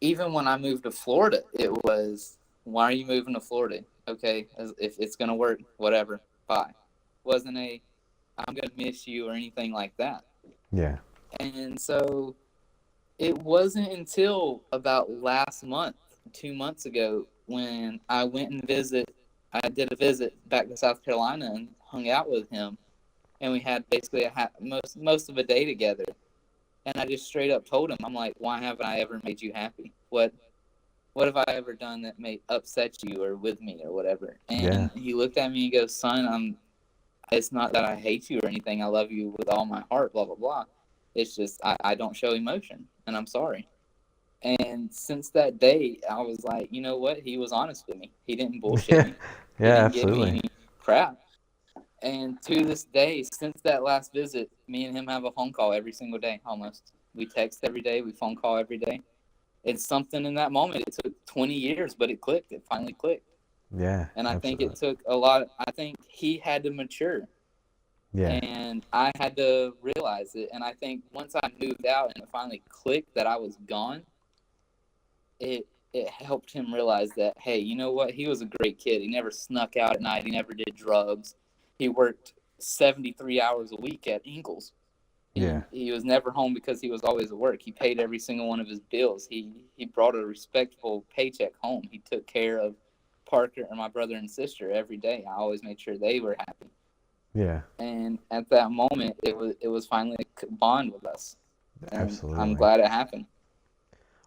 even when I moved to Florida, it was, why are you moving to Florida? Okay, if it's gonna work, whatever. Bye. Wasn't I'm gonna miss you or anything like that. Yeah. And so it wasn't until about last month, 2 months ago, when I went and I did a visit back to South Carolina and hung out with him, and we had basically most of a day together. And I just straight up told him, I'm like, why haven't I ever made you happy? What have I ever done that may upset you or with me or whatever? Yeah. And he looked at me and goes, son, it's not that I hate you or anything. I love you with all my heart, blah, blah, blah. It's just I don't show emotion, and I'm sorry. And since that day, I was like, you know what? He was honest with me. He didn't bullshit me. He Yeah, didn't give me absolutely. any crap. And to this day, since that last visit, me and him have a phone call every single day, almost. We text every day. We phone call every day. It's something in that moment. It took 20 years, but it clicked. It finally clicked. Yeah. And I think absolutely. it took a lot. I think he had to mature. Yeah. And I had to realize it. And I think once I moved out and it finally clicked that I was gone, it helped him realize that, hey, you know what? He was a great kid. He never snuck out at night. He never did drugs. He worked 73 hours a week at Ingles. Yeah. He was never home because he was always at work. He paid every single one of his bills. He brought a respectable paycheck home. He took care of Parker and my brother and sister every day. I always made sure they were happy. Yeah. And at that moment, it was finally a bond with us. And Absolutely. I'm glad it happened.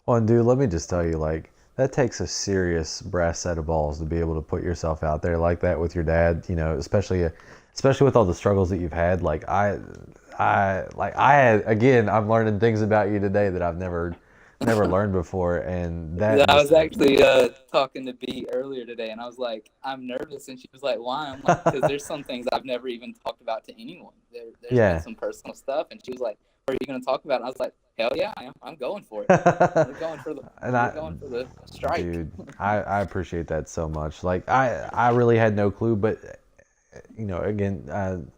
Well, and dude, let me just tell you, like, that takes a serious brass set of balls to be able to put yourself out there like that with your dad, you know, especially with all the struggles that you've had. Like again, I'm learning things about you today that I've never learned before, and that I just was actually talking to B earlier today, and I was like, I'm nervous, and she was like, why? I'm like, because there's some things I've never even talked about to anyone. There's been some personal stuff, and she was like, what are you going to talk about? And I was like, hell yeah, I am. I'm going for it. We're going for the strike. Dude, I appreciate that so much. Like I really had no clue, but you know, again,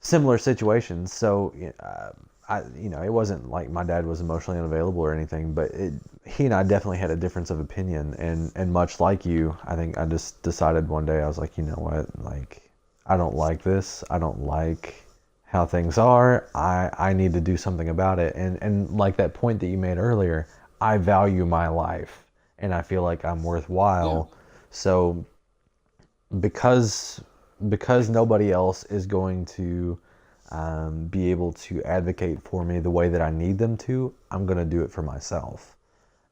similar situations. So it wasn't like my dad was emotionally unavailable or anything, but he and I definitely had a difference of opinion, and much like you, I think I just decided one day, I was like, you know what, like, I don't like this. I don't like how things are. I need to do something about it. And like that point that you made earlier, I value my life and I feel like I'm worthwhile. Yeah. So because nobody else is going to be able to advocate for me the way that I need them to, I'm going to do it for myself.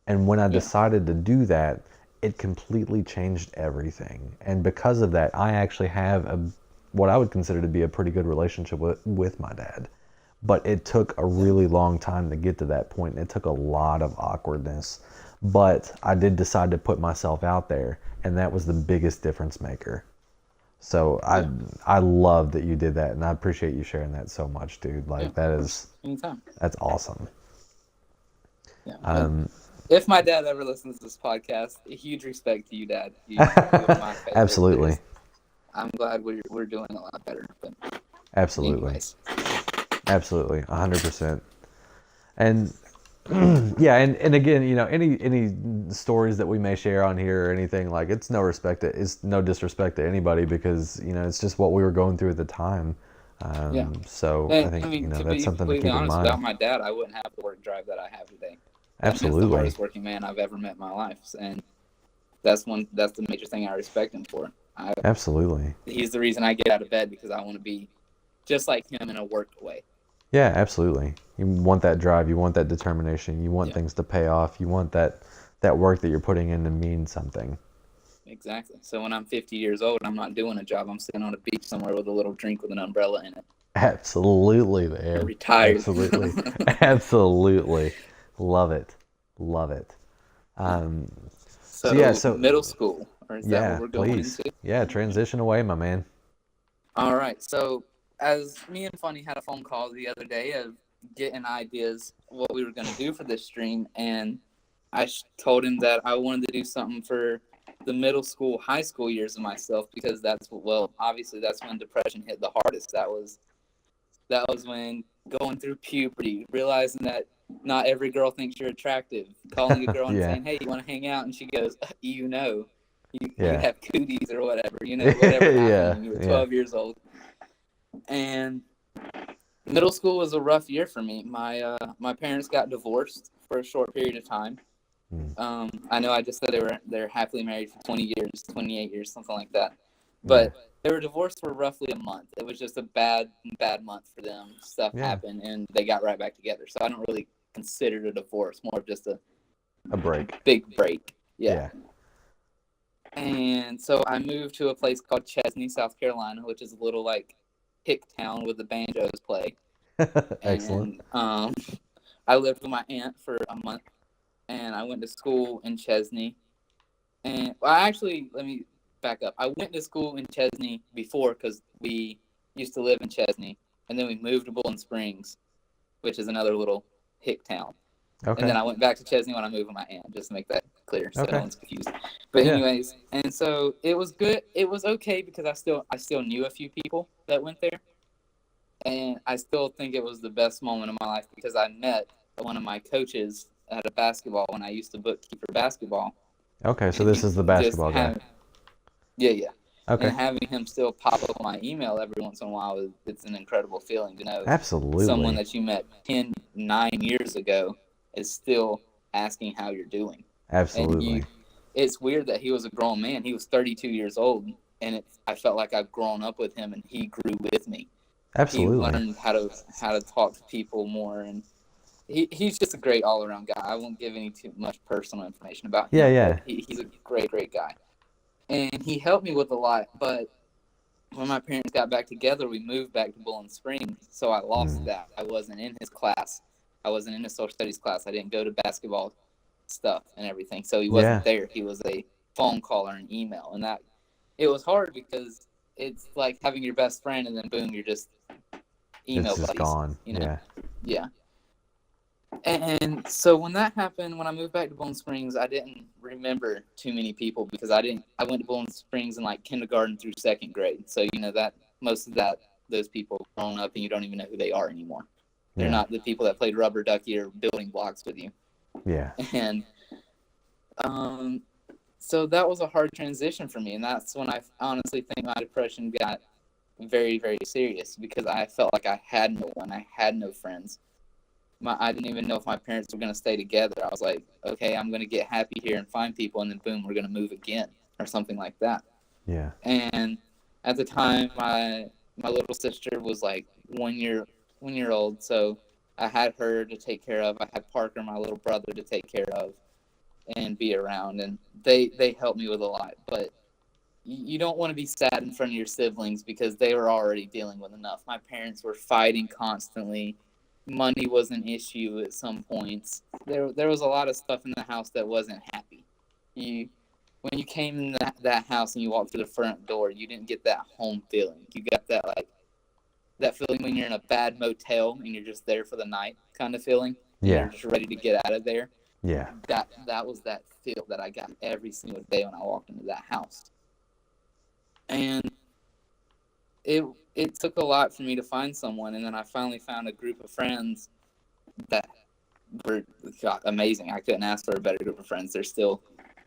And when I decided to do that, it completely changed everything. And because of that, I actually have what I would consider to be a pretty good relationship with my dad. But it took a really long time to get to that point, and it took a lot of awkwardness. But I did decide to put myself out there, and that was the biggest difference maker. So I love that you did that, and I appreciate you sharing that so much, dude. Like Anytime. That's awesome. Yeah. If my dad ever listens to this podcast, a huge respect to you, Dad. You're my favorite. Absolutely. I'm glad we're doing a lot better. But absolutely. Anyways. Absolutely. 100%. And yeah, and again, you know, any stories that we may share on here or anything, like, it's no disrespect to anybody, because, you know, it's just what we were going through at the time. So I think, you know, that's something to keep in mind. Without my dad, I wouldn't have the work drive that I have today. Absolutely. He's the hardest working man I've ever met in my life, and that's the major thing I respect him for. Absolutely. He's the reason I get out of bed, because I want to be just like him in a work way. Yeah, absolutely. You want that drive, you want that determination, you want things to pay off, you want that work that you're putting in to mean something. Exactly. So when I'm 50 years old, I'm not doing a job. I'm sitting on a beach somewhere with a little drink with an umbrella in it. Absolutely there. I'm retired. Absolutely. Absolutely. Love it. Love it. So yeah, so middle school, or is that what yeah, we're going please. into? Yeah, transition away, my man. All right. So as me and Funny had a phone call the other day of getting ideas what we were going to do for this stream, and I told him that I wanted to do something for the middle school, high school years of myself because that's what, well, obviously that's when depression hit the hardest. That was when going through puberty, realizing that not every girl thinks you're attractive, calling a girl and Yeah, saying, "Hey, you want to hang out?" and she goes, you yeah, have cooties or whatever, whatever happened yeah, when you were yeah. 12 years old. And middle school was a rough year for me. My parents got divorced for a short period of time. Mm. I know I just said they're happily married for 20 years, 28 years, something like that. Yeah, But they were divorced for roughly a month. It was just a bad month for them. Stuff yeah. happened, and they got right back together. So I don't really consider it a divorce, more of just a A break. big break. Yeah. Yeah. And so I moved to a place called Chesney, South Carolina, which is a little like hick town where the banjos play. Excellent. And I lived with my aunt for a month, and I went to school in Chesney. And well, actually, let me back up. I went to school in Chesney before because we used to live in Chesney, and then we moved to Bowling Springs, which is another little hick town. Okay. And then I went back to Chesney when I moved with my aunt, just to make that clear, so Okay. no one's confused. But Yeah. anyways, and so it was good. It was okay because I still knew a few people that went there, and I still think it was the best moment of my life because I met one of my coaches at a basketball when I used to bookkeep for basketball. Okay, so And this is the basketball guy. Yeah. Okay. And having him still pop up on my email every once in a while, it's an incredible feeling to know Absolutely. someone that you met 9 years ago is still asking how you're doing. Absolutely. And it's weird that he was a grown man. He was 32 years old, and I felt like I've grown up with him, and he grew with me. Absolutely. He learned how to talk to people more, and he's just a great all-around guy. I won't give any too much personal information about him. Yeah. But he's a great guy. And he helped me with a lot, but when my parents got back together, we moved back to Bowling Springs, so I lost that. I wasn't in his class. I wasn't in his social studies class. I didn't go to basketball stuff and everything, so he wasn't there. He was a phone call or an email, and that it was hard because it's like having your best friend, and then boom, you're just email It's just buddies. gone. Yeah. And so when that happened, when I moved back to Bowling Springs, I didn't remember too many people because I went to Bowling Springs in like kindergarten through second grade. So that most of those people grown up and you don't even know who they are anymore. They're not the people that played rubber ducky or building blocks with you. Yeah. And so that was a hard transition for me, and that's when I honestly think my depression got very, very serious because I felt like I had no one. I had no friends. I didn't even know if my parents were going to stay together. I was like, okay, I'm going to get happy here and find people, and then boom, we're going to move again or something like that. Yeah. And at the time, my little sister was like 1 year old, so I had her to take care of. I had Parker, my little brother, to take care of and be around, and they helped me with a lot. But you don't want to be sad in front of your siblings because they were already dealing with enough. My parents were fighting constantly. Money was an issue at some points. There was a lot of stuff in the house that wasn't happy. When you came in that house and you walked through the front door, you didn't get that home feeling. You got that feeling when you're in a bad motel and you're just there for the night kind of feeling. Yeah. You're just ready to get out of there. Yeah. That was that feel that I got every single day when I walked into that house. And it took a lot for me to find someone, and then I finally found a group of friends that were amazing. I couldn't ask for a better group of friends. They're still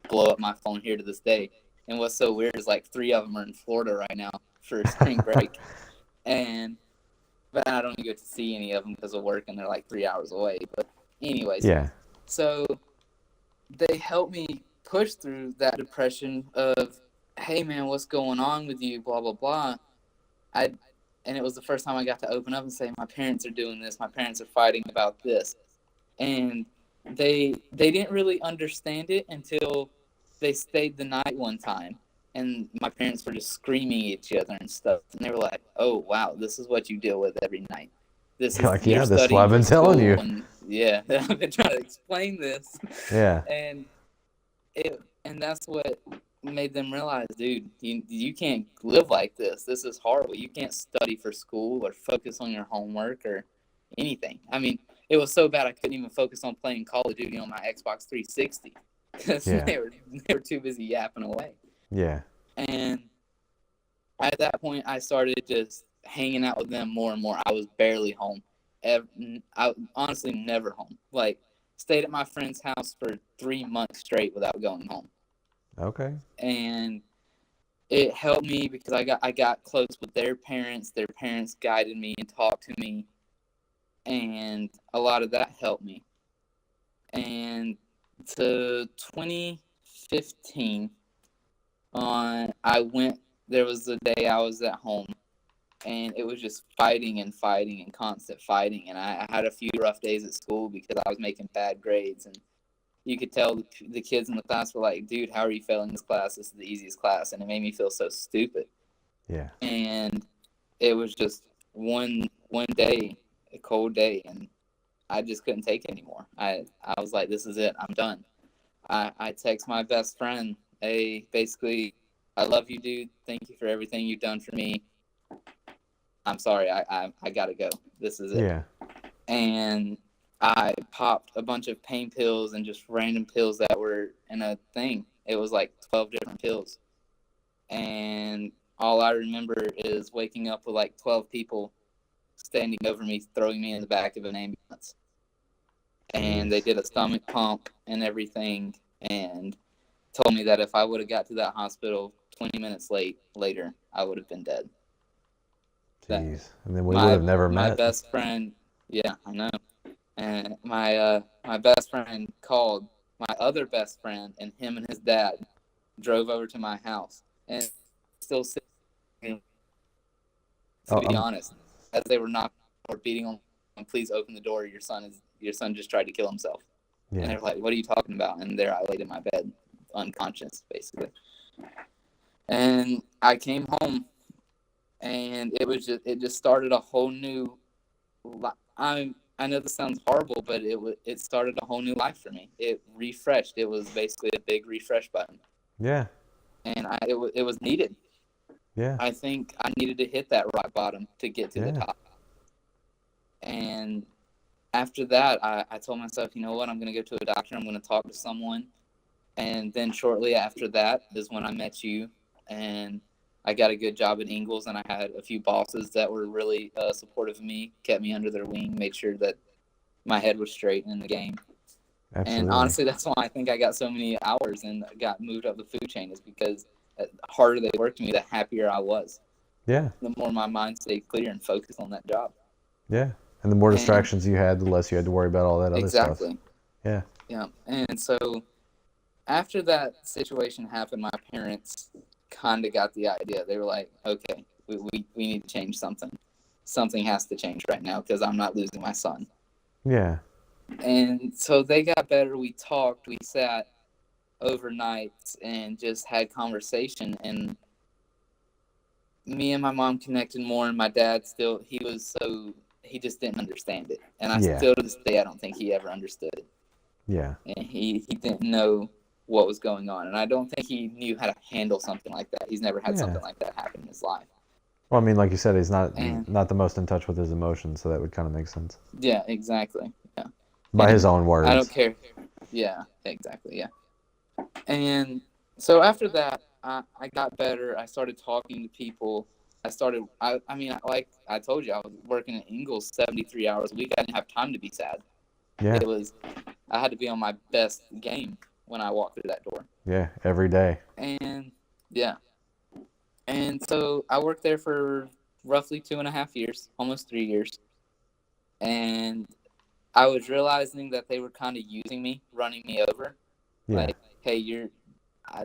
blow up my phone here to this day. And what's so weird is like 3 of them are in Florida right now for spring break, but I don't even get to see any of them because of work, and they're like 3 hours away. But anyways, Yeah. So they helped me push through that depression of, hey man, what's going on with you? Blah blah blah. And it was the first time I got to open up and say, my parents are doing this. My parents are fighting about this. And they didn't really understand it until they stayed the night one time. And my parents were just screaming at each other and stuff. And they were like, oh, wow, this is what you deal with every night. This is like, yeah, this is what I've been telling you. And, yeah, I've been trying to explain this. Yeah. And and that's what made them realize, dude, you can't live like this. This is horrible. You can't study for school or focus on your homework or anything. I mean, it was so bad I couldn't even focus on playing Call of Duty on my Xbox 360 because Yeah. they were too busy yapping away. Yeah. And at that point, I started just hanging out with them more and more. I was barely home. I honestly never home. Like, stayed at my friend's house for 3 months straight without going home. Okay. And it helped me because I got close with their parents. Their parents guided me and talked to me, and a lot of that helped me. And to 2015, there was a day I was at home, and it was just fighting and fighting and constant fighting. And I had a few rough days at school because I was making bad grades, and you could tell the kids in the class were like, dude, how are you failing this class? This is the easiest class. And it made me feel so stupid. Yeah. And it was just one day, a cold day, and I just couldn't take it anymore. I was like, this is it. I'm done. I text my best friend, hey, basically, I love you, dude. Thank you for everything you've done for me. I'm sorry. I got to go. This is it. Yeah. And I popped a bunch of pain pills and just random pills that were in a thing. It was like 12 different pills. And all I remember is waking up with like 12 people standing over me, throwing me in the back of an ambulance. And they did a stomach pump and everything, and told me that if I would have got to that hospital 20 minutes later, I would have been dead. Jeez. And then we would have never met. My best friend, yeah, I know. And my best friend called my other best friend, and him and his dad drove over to my house. And still sitting, to be honest, as they were knocking or beating on, please open the door. Your son just tried to kill himself. Yeah. And they're like, what are you talking about? And there I laid in my bed, unconscious, basically. And I came home, and it just started a whole new life. I know this sounds horrible, but it started a whole new life for me. It refreshed. It was basically a big refresh button. Yeah. And it was needed. Yeah. I think I needed to hit that rock bottom to get to the top. And after that, I told myself, you know what, I'm going to go to a doctor. I'm going to talk to someone. And then shortly after that is when I met you. And I got a good job at Ingles, and I had a few bosses that were really supportive of me, kept me under their wing, made sure that my head was straight in the game. Absolutely. And honestly, that's why I think I got so many hours and got moved up the food chain, is because the harder they worked me, the happier I was. Yeah. The more my mind stayed clear and focused on that job. Yeah. And the more distractions you had, the less you had to worry about all that other stuff. Exactly. Yeah. Yeah. And so after that situation happened, my parents kind of got the idea. They were like, okay, we need to change something. Something has to change right now because I'm not losing my son. Yeah. And so they got better. We talked. We sat overnight and just had conversation. And me and my mom connected more. And my dad he just didn't understand it. And I still to this day, I don't think he ever understood it. Yeah. And he didn't know what was going on. And I don't think he knew how to handle something like that. He's never had something like that happen in his life. Well, I mean, like you said, he's not the most in touch with his emotions, so that would kind of make sense. Yeah, exactly. Yeah. By his own words. I don't care. Yeah, exactly. Yeah. And so after that, I got better. I started talking to people. I mean, like I told you, I was working at Ingles 73 hours a week. I didn't have time to be sad. Yeah. I had to be on my best game when I walked through that door. Yeah, every day. And yeah. And so I worked there for roughly 2.5 years, almost 3 years. And I was realizing that they were kind of using me, running me over. Yeah. Like, hey,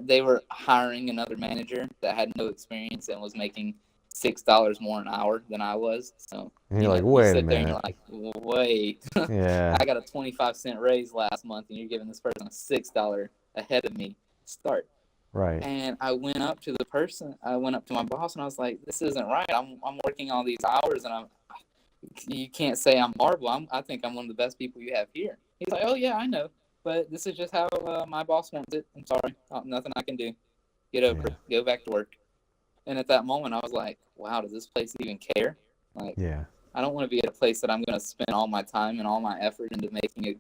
they were hiring another manager that had no experience and was making $6 more an hour than I was. So and you're like, wait a minute. And you're like, wait. Yeah. I got a 25-cent raise last month, and you're giving this person a $6 ahead of me start. Right. And I went up to my boss, and I was like, this isn't right. I'm working all these hours, and you can't say I'm horrible. I think I'm one of the best people you have here. He's like, oh, yeah, I know. but this is just how my boss wants it. I'm sorry, nothing I can do. Get over Yeah. it. Go back to work. And at that moment, I was like, wow, does this place even care? Like, Yeah. I don't want to be at a place that I'm going to spend all my time and all my effort into making a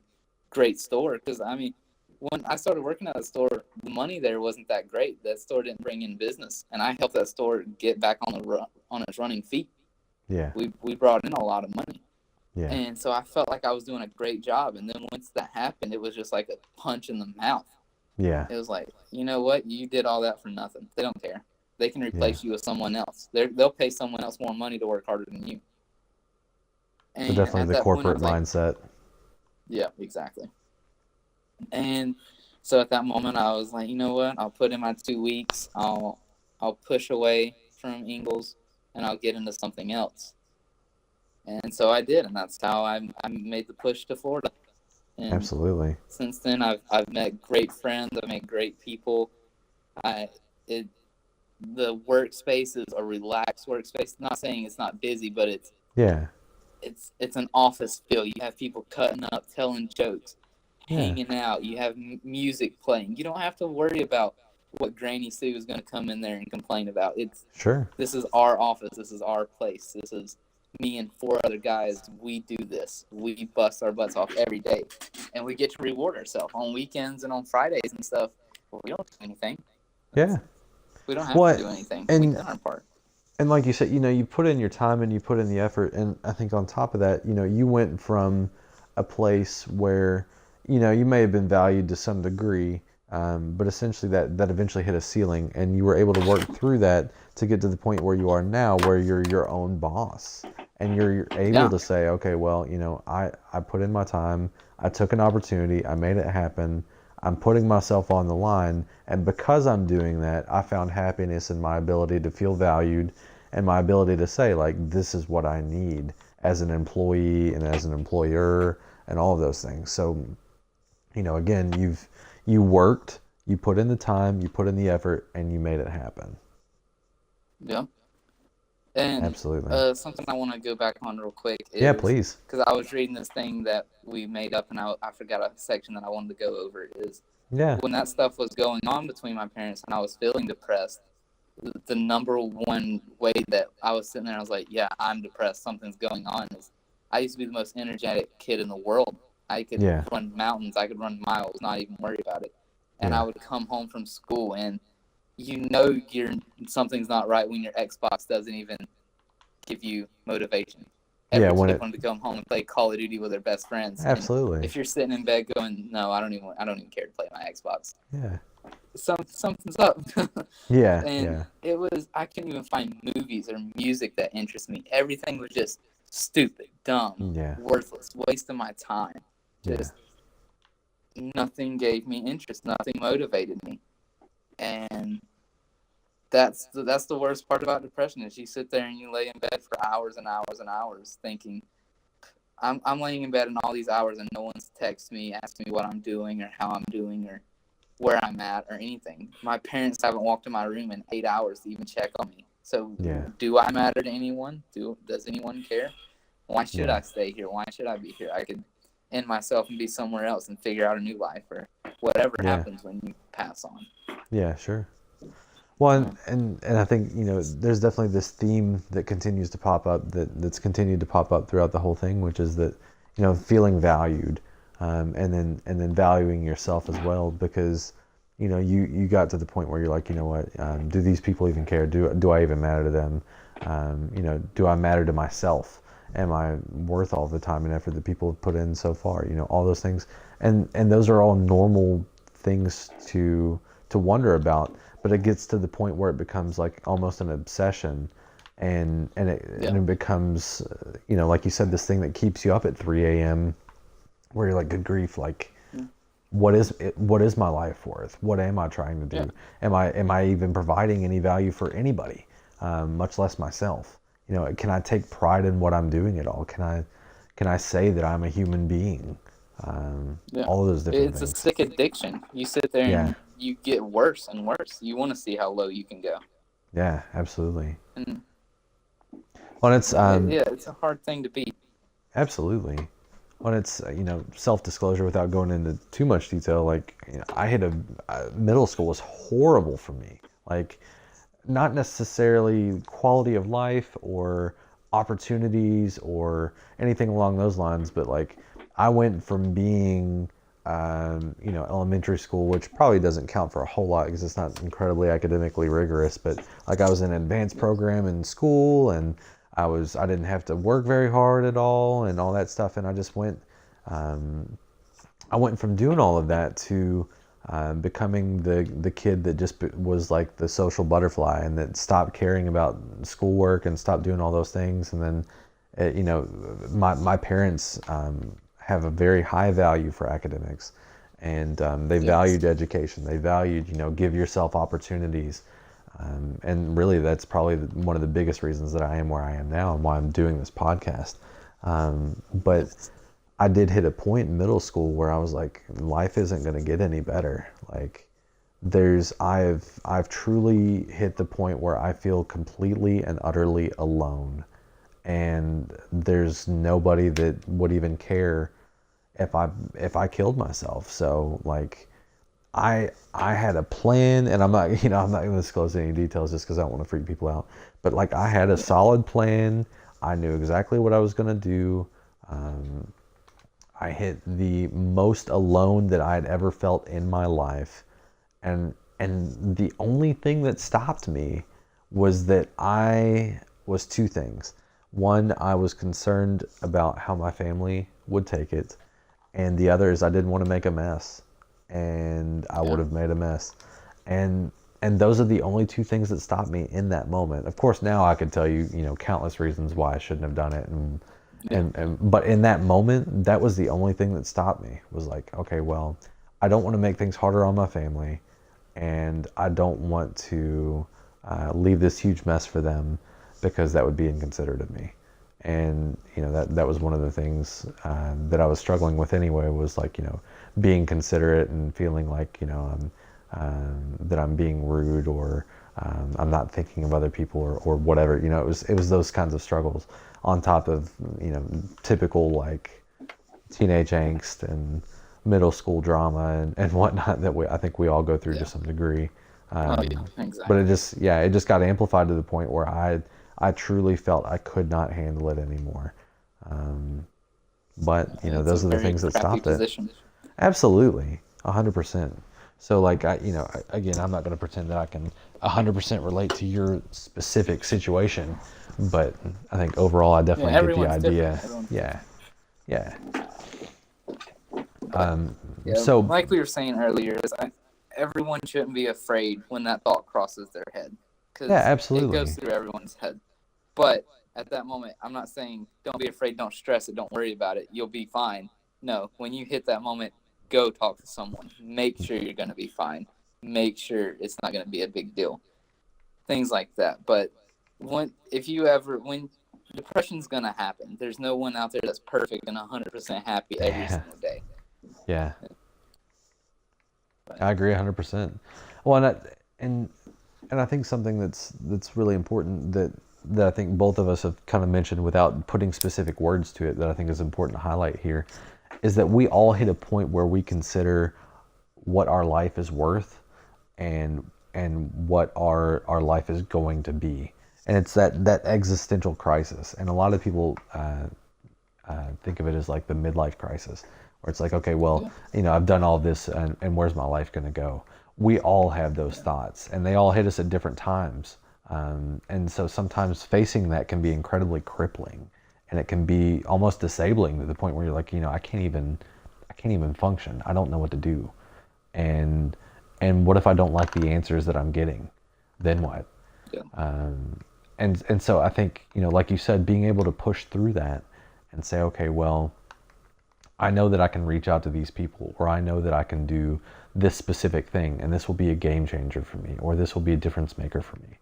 great store. Because, I mean, when I started working at the store, the money there wasn't that great. That store didn't bring in business. And I helped that store get back on its running feet. Yeah. We brought in a lot of money. Yeah. And so I felt like I was doing a great job. And then once that happened, it was just like a punch in the mouth. Yeah. It was like, you know what? You did all that for nothing. They don't care. They can replace you with someone else. They'll pay someone else more money to work harder than you. So And definitely at the that point, I corporate was like, mindset. yeah, exactly. And so at that moment, I was like, you know what? I'll put in my 2 weeks. I'll push away from Ingles, and I'll get into something else. And so I did, and that's how I made the push to Florida. And Absolutely. since then, I've met great friends. I've met great people. The workspace is a relaxed workspace. Not saying it's not busy, but it's an office feel. You have people cutting up, telling jokes, hanging out. You have music playing. You don't have to worry about what Granny Sue is going to come in there and complain about. This is our office. This is our place. This is me and 4 other guys. We do this. We bust our butts off every day, and we get to reward ourselves on weekends and on Fridays and stuff. Well, we don't do anything. We don't have to do anything. We did our part. And like you said, you put in your time and you put in the effort. And I think on top of that, you went from a place where, you may have been valued to some degree, but essentially that eventually hit a ceiling, and you were able to work through that to get to the point where you are now, where you're your own boss. And you're able to say, okay, well, I put in my time. I took an opportunity. I made it happen. I'm putting myself on the line, and because I'm doing that, I found happiness in my ability to feel valued and my ability to say, like, this is what I need as an employee and as an employer and all of those things. So, again, you worked, you put in the time, you put in the effort, and you made it happen. Yeah. And absolutely. Something I want to go back on real quick is, yeah, please. Because I was reading this thing that we made up, and I forgot a section that I wanted to go over. Is when that stuff was going on between my parents and I was feeling depressed, the number one way that I was sitting there, I was like, yeah, I'm depressed. Something's going on. Is I used to be the most energetic kid in the world. I could run mountains. I could run miles, not even worry about it. And I would come home from school, and something's not right when your Xbox doesn't even give you motivation. Every kid wanted to come home and play Call of Duty with their best friends. Absolutely. And if you're sitting in bed going, no, I don't even care to play my Xbox. Yeah. Something's up. And it was, I couldn't even find movies or music that interested me. Everything was just stupid, dumb, worthless, wasting my time. Just nothing gave me interest. Nothing motivated me. And that's the worst part about depression is you sit there and you lay in bed for hours and hours and hours thinking, I'm laying in bed in all these hours and no one's texted me, asking me what I'm doing or how I'm doing or where I'm at or anything. My parents haven't walked in my room in 8 hours to even check on me. So do I matter to anyone? Does anyone care? Why should I stay here? Why should I be here? I could end myself and be somewhere else and figure out a new life or whatever happens when you pass on. Yeah, sure. Well, and I think, there's definitely this theme that continues to pop up, that's continued to pop up throughout the whole thing, which is that, feeling valued, and then valuing yourself as well, because, you got to the point where you're like, you know what, do these people even care? Do I even matter to them? Do I matter to myself? Am I worth all the time and effort that people have put in so far? All those things. And those are all normal things to wonder about. But it gets to the point where it becomes like almost an obsession, and it becomes, like you said, this thing that keeps you up at 3 a.m. where you're like, good grief, like, what is my life worth? What am I trying to do? Am I even providing any value for anybody, much less myself? Can I take pride in what I'm doing at all? Can I say that I'm a human being? All of those different things. It's a sick addiction. You sit there and you get worse and worse. You want to see how low you can go. Yeah, absolutely. And well, it's it's a hard thing to beat. Absolutely. When it's, self-disclosure without going into too much detail, like, I hit middle school was horrible for me. Like, not necessarily quality of life or opportunities or anything along those lines, but like, I went from being, elementary school, which probably doesn't count for a whole lot because it's not incredibly academically rigorous, but like, I was in an advanced program in school, and I didn't have to work very hard at all and all that stuff. And I went from doing all of that to becoming the kid that just was like the social butterfly, and that stopped caring about schoolwork and stopped doing all those things. And then, my parents have a very high value for academics, and they valued education. They valued, give yourself opportunities. And really, that's probably one of the biggest reasons that I am where I am now and why I'm doing this podcast. But I did hit a point in middle school where I was like, life isn't going to get any better. Like, I've truly hit the point where I feel completely and utterly alone. And there's nobody that would even care if I killed myself. So like, I had a plan, and I'm not going to disclose any details just because I don't want to freak people out. But like, I had a solid plan. I knew exactly what I was going to do. I hit the most alone that I had ever felt in my life, and the only thing that stopped me was that I was two things. One, I was concerned about how my family would take it, and the other is I didn't want to make a mess. And I would have made a mess. And those are the only two things that stopped me in that moment. Of course, now I could tell you, countless reasons why I shouldn't have done it. But in that moment, that was the only thing that stopped me. Was like, okay, well, I don't want to make things harder on my family, and I don't want to leave this huge mess for them, because that would be inconsiderate of me. And that was one of the things that I was struggling with anyway, was like, being considerate and feeling like, that I'm being rude, or I'm not thinking of other people, or whatever. It was those kinds of struggles on top of, typical like teenage angst and middle school drama and whatnot that I think we all go through to some degree. Exactly. But it just got amplified to the point where I truly felt I could not handle it anymore. But those are the things that stopped it. Absolutely, 100%. So like, again, I'm not going to pretend that I can 100% relate to your specific situation, but I think overall I definitely get the idea. Yeah. So like we were saying earlier, everyone shouldn't be afraid when that thought crosses their head, because absolutely, it goes through everyone's head. But at that moment, I'm not saying don't be afraid, don't stress it, don't worry about it, you'll be fine. No, when you hit that moment, go talk to someone. Make sure you're going to be fine. Make sure it's not going to be a big deal. Things like that. But when depression's going to happen. There's no one out there that's perfect and 100% happy every single day. Yeah. I agree 100%. Well, and I think something that's really important that I think both of us have kind of mentioned without putting specific words to it, that I think is important to highlight here, is that we all hit a point where we consider what our life is worth and what our life is going to be. And it's that existential crisis. And a lot of people think of it as like the midlife crisis, where it's like, okay, well, I've done all this, and where's my life going to go? We all have those thoughts, and they all hit us at different times. And so sometimes facing that can be incredibly crippling, and it can be almost disabling to the point where you're like, I can't even function. I don't know what to do. And what if I don't like the answers that I'm getting? Then what? Yeah. And so I think, like you said, being able to push through that and say, okay, well, I know that I can reach out to these people, or I know that I can do this specific thing, and this will be a game changer for me, or this will be a difference maker for me.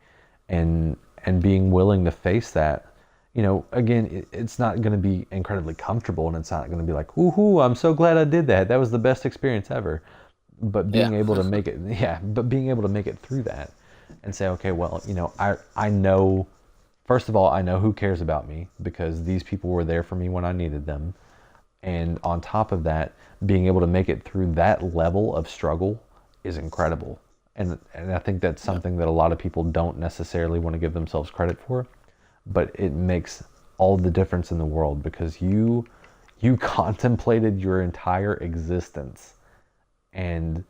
And being willing to face that, again, it's not going to be incredibly comfortable, and it's not going to be like, woohoo, I'm so glad I did that. That was the best experience ever. But being able to make it through that and say, okay, well, I know, first of all, I know who cares about me, because these people were there for me when I needed them. And on top of that, being able to make it through that level of struggle is incredible. And I think that's something that a lot of people don't necessarily want to give themselves credit for, but it makes all the difference in the world, because you contemplated your entire existence and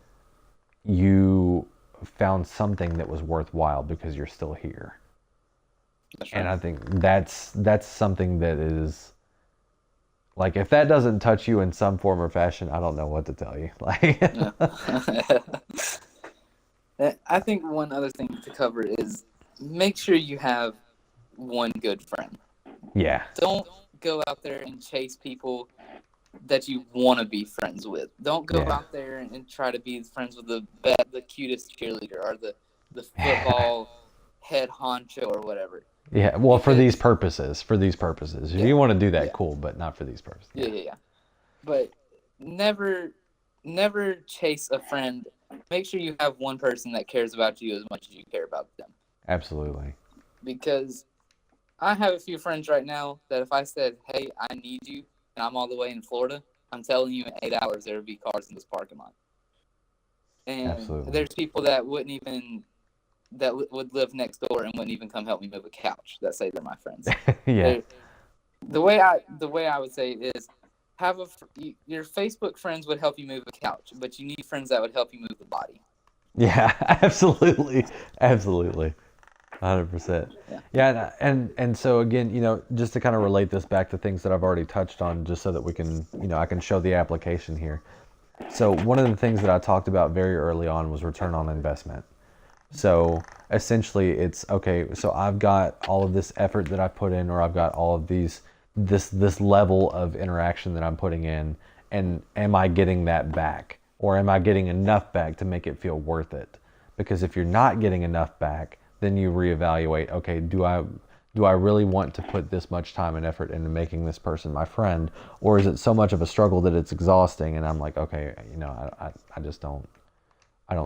you found something that was worthwhile because you're still here. That's right. And I think that's something that is, like, if that doesn't touch you in some form or fashion, I don't know what to tell you. Like, Yeah. I think one other thing to cover is make sure you have one good friend. yeah, Don't go out there and chase people that you want to be friends with. Don't go Yeah. out there and try to be friends with the cutest cheerleader or the football head honcho or whatever. yeah. Well, for these Because purposes, if yeah, you want to do that, yeah, cool, but not for these purposes. yeah. But never chase a friend. Make sure you have one person that cares about you as much as you care about them. Absolutely. Because I have a few friends right now that if I said, "Hey, I need you," and I'm all the way in Florida, I'm telling you, in 8 hours there would be cars in this parking lot. And Absolutely. there's people that wouldn't even would live next door and wouldn't even come help me move a couch that say they're my friends. Yeah. The way I would say it is, your Facebook friends would help you move a couch, but you need friends that would help you move the body. Yeah, absolutely. Absolutely. 100%. Yeah, and so again, just to kind of relate this back to things that I've already touched on, just so that we can, I can show the application here. So one of the things that I talked about very early on was return on investment. So essentially it's, okay, so I've got all of this effort that I put in, or I've got all of this level of interaction that I'm putting in, and am I getting that back? Or am I getting enough back to make it feel worth it? Because if you're not getting enough back, then you reevaluate, okay, do I really want to put this much time and effort into making this person my friend? Or is it so much of a struggle that it's exhausting, and I'm like, okay, I just don't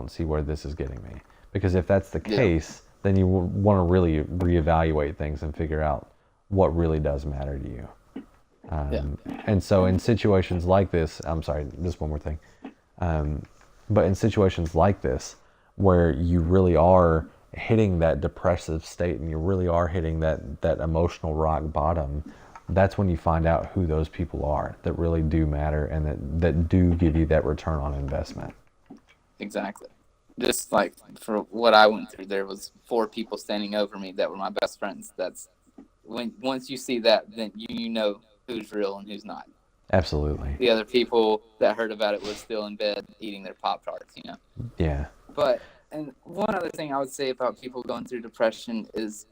see where this is getting me. Because if that's the case, then you want to really reevaluate things and figure out what really does matter to you. And so in situations like this, I'm sorry, just one more thing. But in situations like this, where you really are hitting that depressive state and you really are hitting that emotional rock bottom, that's when you find out who those people are that really do matter and that do give you that return on investment. Exactly. Just like for what I went through, there was 4 people standing over me that were my best friends. That's once you see that, then you know who's real and who's not. Absolutely. The other people that heard about it was still in bed eating their Pop-Tarts, Yeah. But, and one other thing I would say about people going through depression is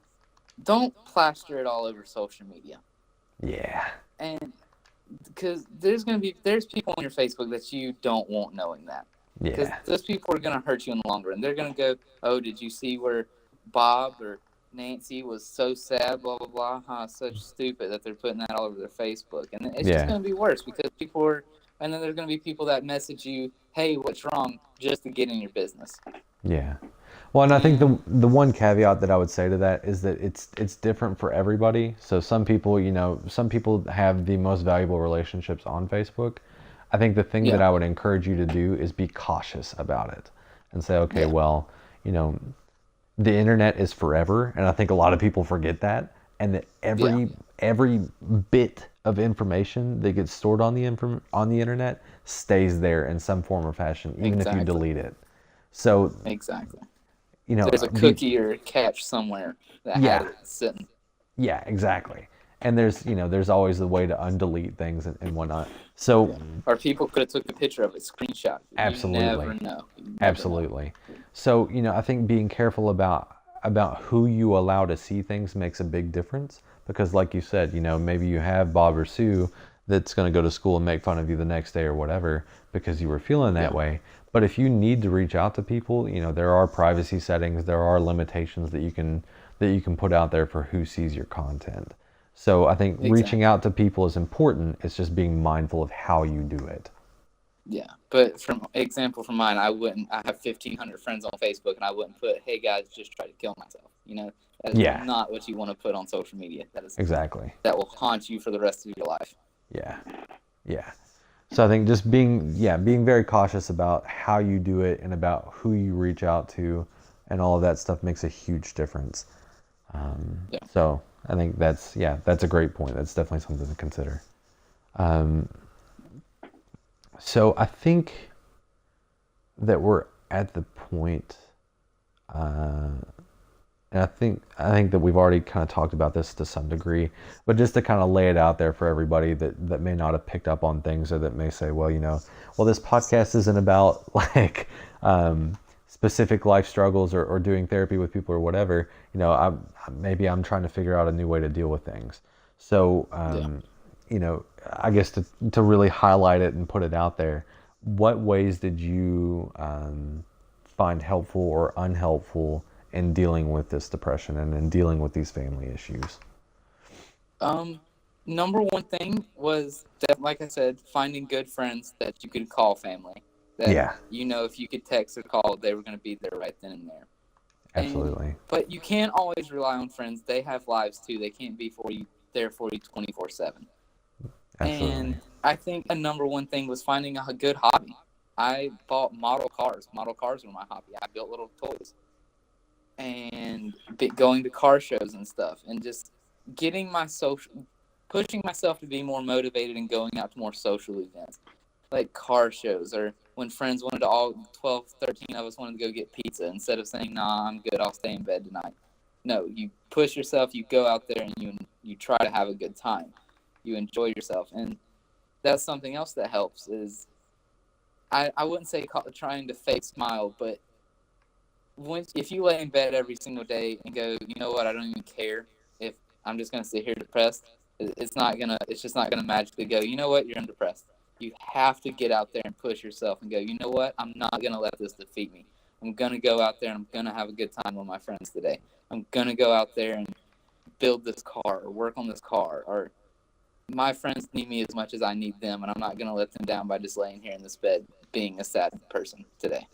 don't plaster it all over social media. Yeah. And because there's people on your Facebook that you don't want knowing that. Because those people are going to hurt you in the long run. They're going to go, "Oh, did you see where Bob or Nancy was so sad, blah, blah, blah, such stupid," that they're putting that all over their Facebook. And it's just going to be worse, because and then there's going to be people that message you, "Hey, what's wrong?" just to get in your business. Yeah. Well, and I think the one caveat that I would say to that is that it's different for everybody. So some people have the most valuable relationships on Facebook. I think the thing that I would encourage you to do is be cautious about it and say, okay, well, the internet is forever. And I think a lot of people forget that, and that every bit of information that gets stored on the internet stays there in some form or fashion, even if you delete it. So exactly, there's a cookie or a catch somewhere that had it sitting. Yeah, exactly. And there's always the way to undelete things and whatnot. So, or people could have took a picture of it, screenshot. Absolutely. You never know. Absolutely. So, I think being careful about who you allow to see things makes a big difference, because like you said, maybe you have Bob or Sue that's going to go to school and make fun of you the next day or whatever because you were feeling that way. But if you need to reach out to people, there are privacy settings, there are limitations that you can put out there for who sees your content. So I think reaching out to people is important. It's just being mindful of how you do it. Yeah, but from mine, I have 1,500 friends on Facebook, and I wouldn't put, "Hey guys, just try to kill myself." That is not what you want to put on social media. That is exactly. That will haunt you for the rest of your life. Yeah. Yeah. So I think just being very cautious about how you do it and about who you reach out to and all of that stuff makes a huge difference. Yeah. So I think that's a great point. That's definitely something to consider. So I think that we're at the point, and I think that we've already kind of talked about this to some degree, but just to kind of lay it out there for everybody that may not have picked up on things, or that may say, well, this podcast isn't about like specific life struggles, or doing therapy with people or whatever. Maybe I'm trying to figure out a new way to deal with things. So, I guess to really highlight it and put it out there, what ways did you find helpful or unhelpful in dealing with this depression and in dealing with these family issues? Number one thing was that, like I said, finding good friends that you could call family. That, if you could text or call, they were going to be there right then and there. Absolutely. But you can't always rely on friends. They have lives too. They can't be there for you 24/7. Absolutely. And I think a number one thing was finding a good hobby. I bought model cars. Model cars were my hobby. I built little toys. And going to car shows and stuff, and just pushing myself to be more motivated and going out to more social events, like car shows, or when friends wanted to, all 12, 13 of us wanted to go get pizza, instead of saying, nah, I'm good, I'll stay in bed tonight. No, you push yourself, you go out there, and you try to have a good time. You enjoy yourself. And that's something else that helps is, I wouldn't say trying to fake smile, but if you lay in bed every single day and go, you know what, I don't even care if I'm just going to sit here depressed, it's just not going to magically go, you know what, you're undepressed. You have to get out there and push yourself and go, you know what, I'm not going to let this defeat me. I'm going to go out there and I'm going to have a good time with my friends today. I'm going to go out there and build this car or work on this car, or my friends need me as much as I need them, and I'm not going to let them down by just laying here in this bed being a sad person today.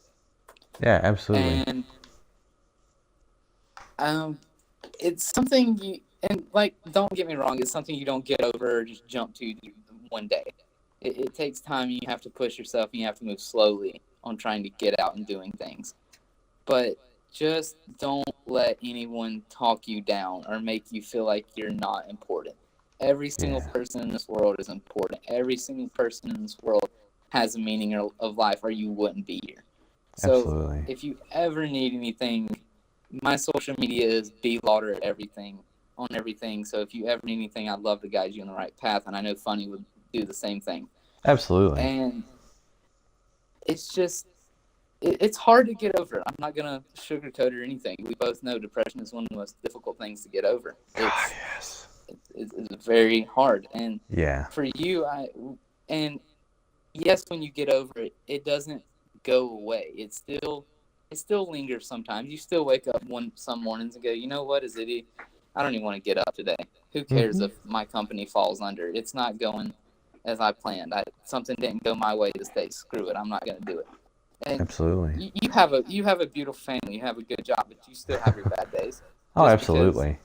Yeah, absolutely. And it's something don't get me wrong, it's something you don't get over or just jump to one day. It takes time, and you have to push yourself, and you have to move slowly on trying to get out and doing things. But just don't let anyone talk you down or make you feel like you're not important. Every single person in this world is important. Every single person in this world has a meaning of life, or you wouldn't be here. So Absolutely. If you ever need anything, my social media is blaughter on everything. So if you ever need anything, I'd love to guide you on the right path. And I know Funny would do the same thing. Absolutely. And it's just, it's hard to get over. I'm not going to sugarcoat or anything. We both know depression is one of the most difficult things to get over. Yes. It's very hard. And for you, and yes, when you get over it, it doesn't go away. It still lingers sometimes. You still wake up some mornings and go, you know what, I don't even want to get up today. Who cares if my company falls under? It's not going as I planned. Something didn't go my way this day. Screw it. I'm not going to do it. And absolutely. You have a beautiful family. You have a good job, but you still have your bad days. Oh, absolutely.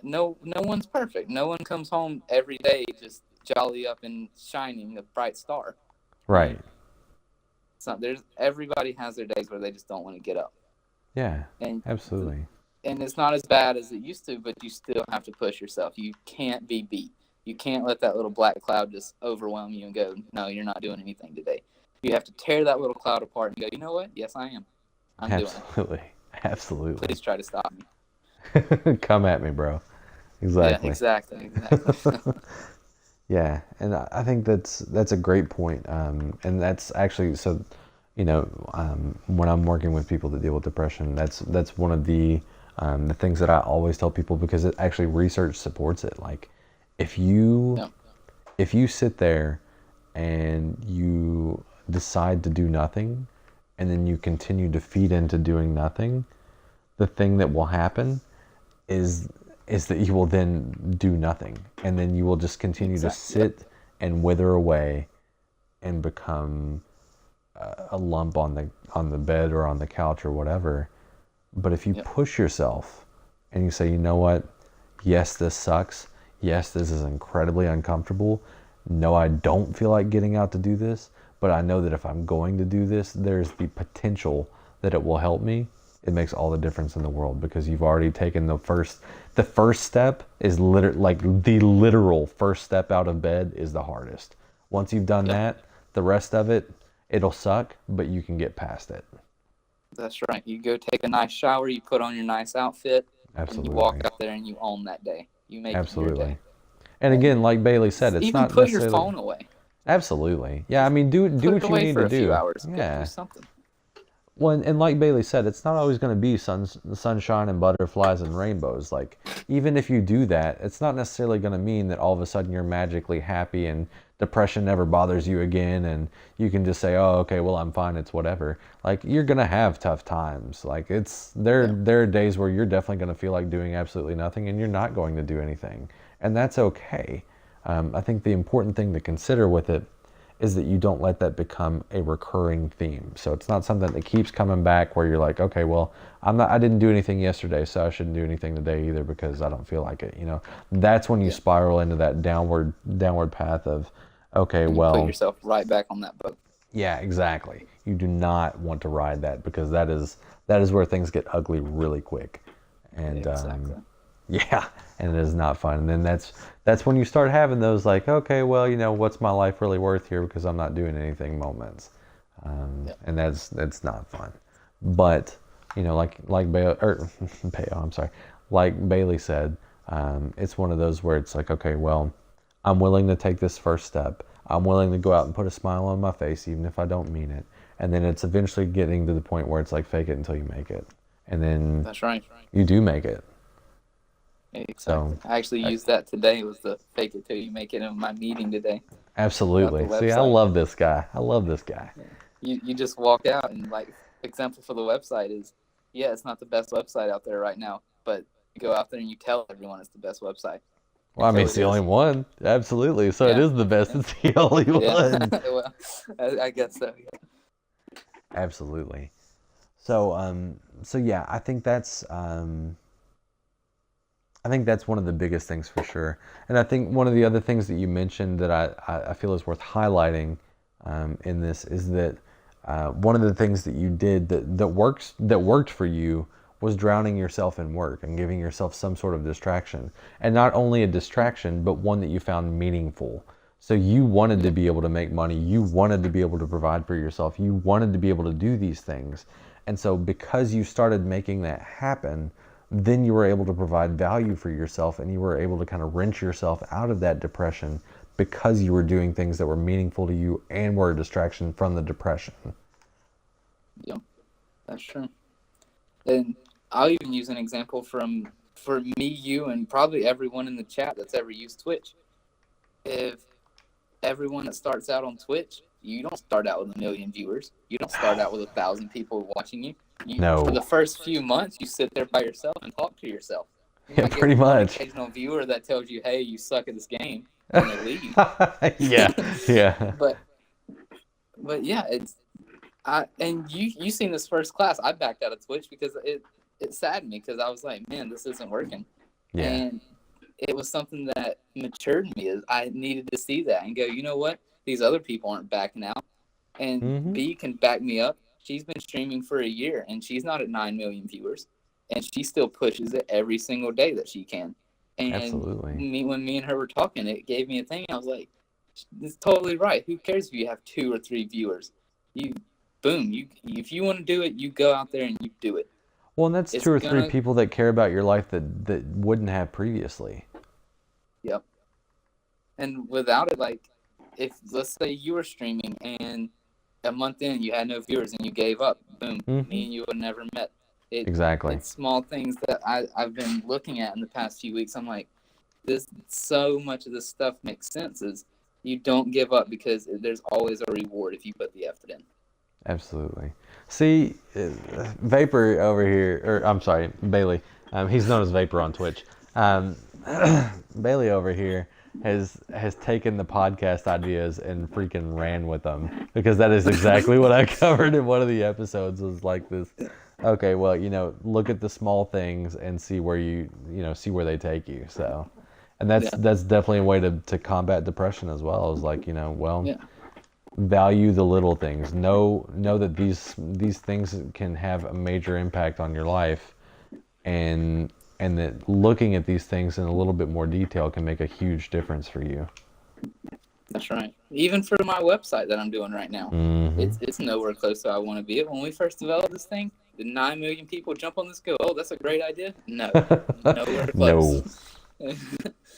No one's perfect. No one comes home every day just jolly up and shining, a bright star. Right. Everybody has their days where they just don't want to get up. Yeah, absolutely. And it's not as bad as it used to, but you still have to push yourself. You can't be beat. You can't let that little black cloud just overwhelm you and go, no, you're not doing anything today. You have to tear that little cloud apart and go, you know what? Yes, I am. I'm doing it. Absolutely. Please try to stop me. Come at me, bro. Exactly. Yeah, exactly. Yeah, and I think that's a great point. And that's actually, so, when I'm working with people that deal with depression, that's one of the things that I always tell people, because it actually, research supports it. Like, if you sit there and you decide to do nothing, and then you continue to feed into doing nothing, the thing that will happen is that you will then do nothing, and then you will just continue to sit and wither away and become a lump on the bed or on the couch or whatever. But if you push yourself and you say, you know what, yes, this sucks, yes, this is incredibly uncomfortable, no, I don't feel like getting out to do this, but I know that if I'm going to do this, there's the potential that it will help me. It makes all the difference in the world, because you've already taken the first step is the literal first step out of bed is the hardest. Once you've done that, the rest of it, it'll suck, but you can get past it. That's right. You go take a nice shower, you put on your nice outfit, Absolutely. and you walk out there and you own that day. You make it your day. And again, like Bailey said, it's even not put your necessarily... phone away. Absolutely. Yeah, I mean, do Put what it you away need for to a do. few hours. Yeah. Go do something. Well, and like Bailey said, it's not always going to be sunshine and butterflies and rainbows. Like, even if you do that, it's not necessarily going to mean that all of a sudden you're magically happy and depression never bothers you again, and you can just say, oh, okay, well, I'm fine, it's whatever. Like, you're going to have tough times. Like, there are days where you're definitely going to feel like doing absolutely nothing, and you're not going to do anything. And that's okay. I think the important thing to consider with it is that you don't let that become a recurring theme. So it's not something that keeps coming back where you're like, okay, well, I didn't do anything yesterday, so I shouldn't do anything today either because I don't feel like it. That's when you spiral into that downward path of, okay, well, put yourself right back on that boat. Yeah, exactly. You do not want to ride that, because that is where things get ugly really quick. And Exactly. yeah, and it is not fun. And then that's when you start having those like, okay, well, what's my life really worth here because I'm not doing anything moments. And that's not fun. But, like Bailey said, it's one of those where it's like, okay, well, I'm willing to take this first step. I'm willing to go out and put a smile on my face, even if I don't mean it. And then it's eventually getting to the point where it's like, fake it until you make it. And then That's right. you do make it. Exactly. So, I actually used that today. It was the fake it till you make it in my meeting today. Absolutely. See, I love this guy. You just walk out and, like, example for the website is, it's not the best website out there right now, but you go out there and you tell everyone it's the best website. Well, I mean, it's the only one. Absolutely. So it is the best. It's the only one. Well, I guess so. Yeah. Absolutely. So yeah, I think that's one of the biggest things for sure. And I think one of the other things that you mentioned that I feel is worth highlighting in this is that one of the things that you did that worked for you was drowning yourself in work and giving yourself some sort of distraction. And not only a distraction, but one that you found meaningful. So you wanted to be able to make money. You wanted to be able to provide for yourself. You wanted to be able to do these things. And so because you started making that happen, then you were able to provide value for yourself, and you were able to kind of wrench yourself out of that depression because you were doing things that were meaningful to you and were a distraction from the depression. Yeah, that's true. And I'll even use an example for me, you, and probably everyone in the chat that's ever used Twitch. If everyone that starts out on Twitch, you don't start out with 1 million viewers. You don't start out with 1,000 people watching you. No. For the first few months, you sit there by yourself and talk to yourself. Yeah, pretty much. An occasional viewer that tells you, "Hey, you suck at this game," and they leave. yeah. But yeah, and you seen this first class. I backed out of Twitch because it saddened me, because I was like, man, this isn't working. Yeah. And it was something that matured me. I needed to see that and go, you know what? These other people aren't backing out. And B can back me up. She's been streaming for a year, and she's not at 9 million viewers. And she still pushes it every single day that she can. And Absolutely. when me and her were talking, it gave me a thing. I was like, it's totally right. Who cares if you have 2 or 3 viewers? If you want to do it, you go out there and you do it. Well, and that's 2 or 3 people that care about your life that wouldn't have previously. Yep. And without it, like, if let's say you were streaming and a month in you had no viewers and you gave up, boom, me and you would have never met. Exactly. It's small things that I've been looking at in the past few weeks. I'm like, so much of this stuff makes sense. Is you don't give up, because there's always a reward if you put the effort in. Absolutely. See, Vapor over here, or I'm sorry, Bailey. He's known as Vapor on Twitch. Bailey over here has taken the podcast ideas and freaking ran with them, because that is exactly what I covered in one of the episodes. Was like this. Okay, well, look at the small things and see where see where they take you. So, And that's definitely a way to combat depression as well. I was like, Yeah. value the little things. Know that these things can have a major impact on your life, and that looking at these things in a little bit more detail can make a huge difference for you. That's right. Even for my website that I'm doing right now, Mm-hmm. it's nowhere close to where I want to be. When we first developed this thing, did 9 million people jump on this? Go, oh, that's a great idea? No, nowhere No, close. We're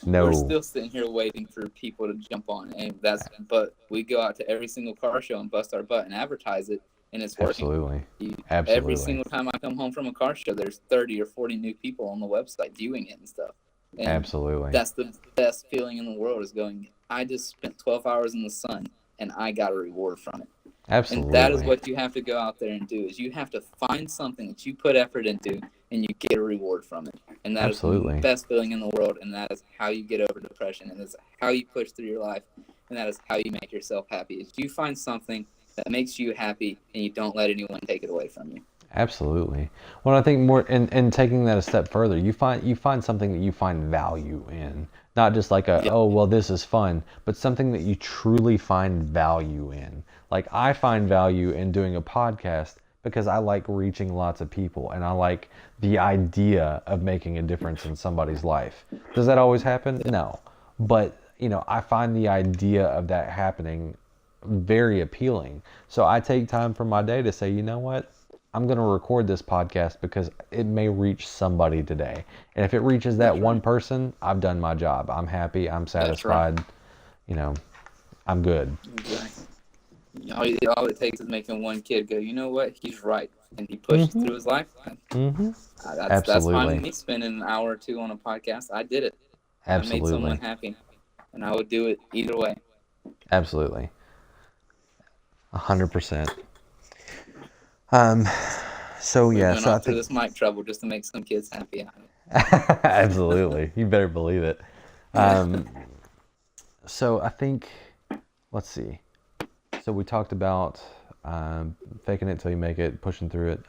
no, still sitting here waiting for people to jump on, and but we go out to every single car show and bust our butt and advertise it, and it's working. absolutely, Every absolutely, single time I come home from a car show, there's 30 or 40 new people on the website viewing it and stuff. And absolutely, that's the best feeling in the world, is going, I just spent 12 hours in the sun and I got a reward from it. absolutely. And that is what you have to go out there and do, is you have to find something that you put effort into and you get a reward from it. And that Absolutely. is the best feeling in the world, and that is how you get over depression, and that's how you push through your life, and that is how you make yourself happy. Is you find something that makes you happy and you don't let anyone take it away from you. Absolutely. Well, I think more, and taking that a step further, you find something that you find value in, not just like oh, well, this is fun, but something that you truly find value in. Like, I find value in doing a podcast because I like reaching lots of people, and I like the idea of making a difference in somebody's life. Does that always happen? No. But, I find the idea of that happening very appealing. So I take time from my day to say, you know what? I'm going to record this podcast because it may reach somebody today. And if it reaches that one person, I've done my job. I'm happy. I'm satisfied. I'm good. Exactly. All it takes is making one kid go, you know what? He's right. And he pushes through his life. That's fine with me spending an hour or two on a podcast. I did it. Absolutely. I made someone happy. And I would do it either way. Absolutely. 100%. So We yeah, went so I off through think this mic trouble just to make some kids happy. absolutely, you better believe it. So I think, let's see. So we talked about faking it till you make it, pushing through it,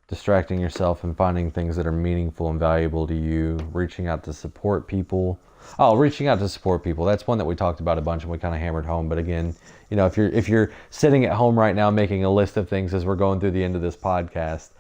distracting yourself and finding things that are meaningful and valuable to you, reaching out to support people. Oh, reaching out to support people. That's one that we talked about a bunch and we kind of hammered home. But again, if you're sitting at home right now making a list of things as we're going through the end of this podcast,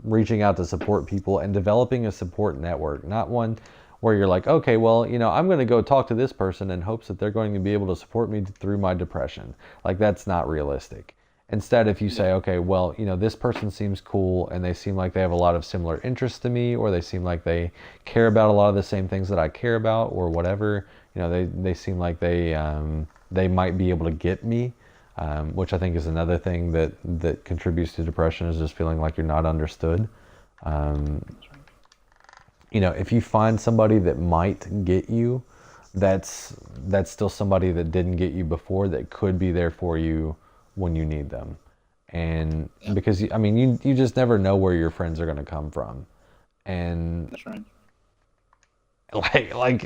reaching out to support people and developing a support network, not one where you're like, okay, well, I'm going to go talk to this person in hopes that they're going to be able to support me through my depression. Like, that's not realistic. Instead, if you say, okay, well, this person seems cool and they seem like they have a lot of similar interests to me, or they seem like they care about a lot of the same things that I care about, or whatever, they seem like they might be able to get me, which I think is another thing that contributes to depression, is just feeling like you're not understood. If you find somebody that might get you, that's still somebody that didn't get you before, that could be there for you when you need them. And because you just never know where your friends are going to come from. And that's right. like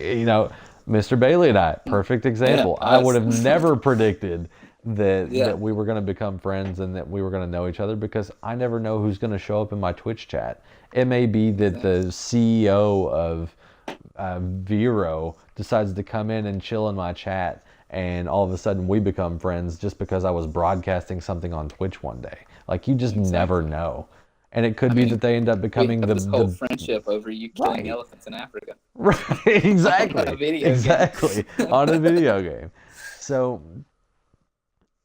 Mr. Bailey and I, perfect example. I would have never predicted that we were going to become friends and that we were going to know each other, because I never know who's going to show up in my Twitch chat. It may be that the CEO of Vero decides to come in and chill in my chat, and all of a sudden we become friends just because I was broadcasting something on Twitch one day. Like, you just never know. And it could be that they end up becoming this whole friendship over you killing elephants in Africa. Right, exactly. On a video game. On a video game. So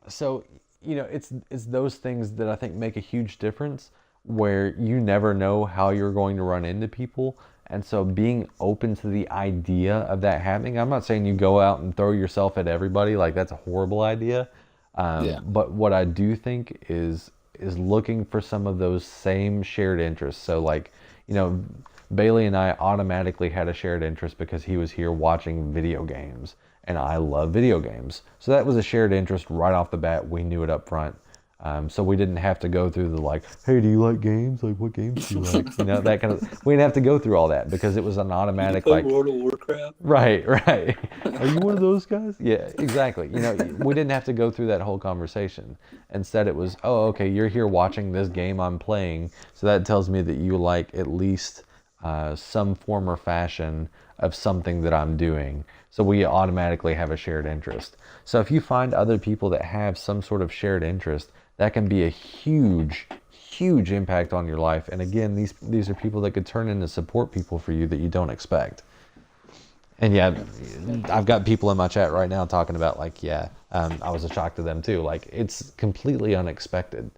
it's those things that I think make a huge difference, where you never know how you're going to run into people. And so being open to the idea of that happening, I'm not saying you go out and throw yourself at everybody, like that's a horrible idea. But what I do think is looking for some of those same shared interests. So like, Bailey and I automatically had a shared interest because he was here watching video games, and I love video games. So that was a shared interest right off the bat. We knew it up front. So we didn't have to go through the like, hey, do you like games? Like, what games do you like? That kind of, we didn't have to go through all that because it was an automatic, like, World of Warcraft. Right. Are you one of those guys? Yeah, exactly. We didn't have to go through that whole conversation. Instead, it was, oh, okay, you're here watching this game I'm playing, so that tells me that you like at least some form or fashion of something that I'm doing. So we automatically have a shared interest. So if you find other people that have some sort of shared interest, that can be a huge, huge impact on your life. And again, these are people that could turn into support people for you that you don't expect. And yeah, I've got people in my chat right now talking about like, I was a shock to them too. Like it's completely unexpected.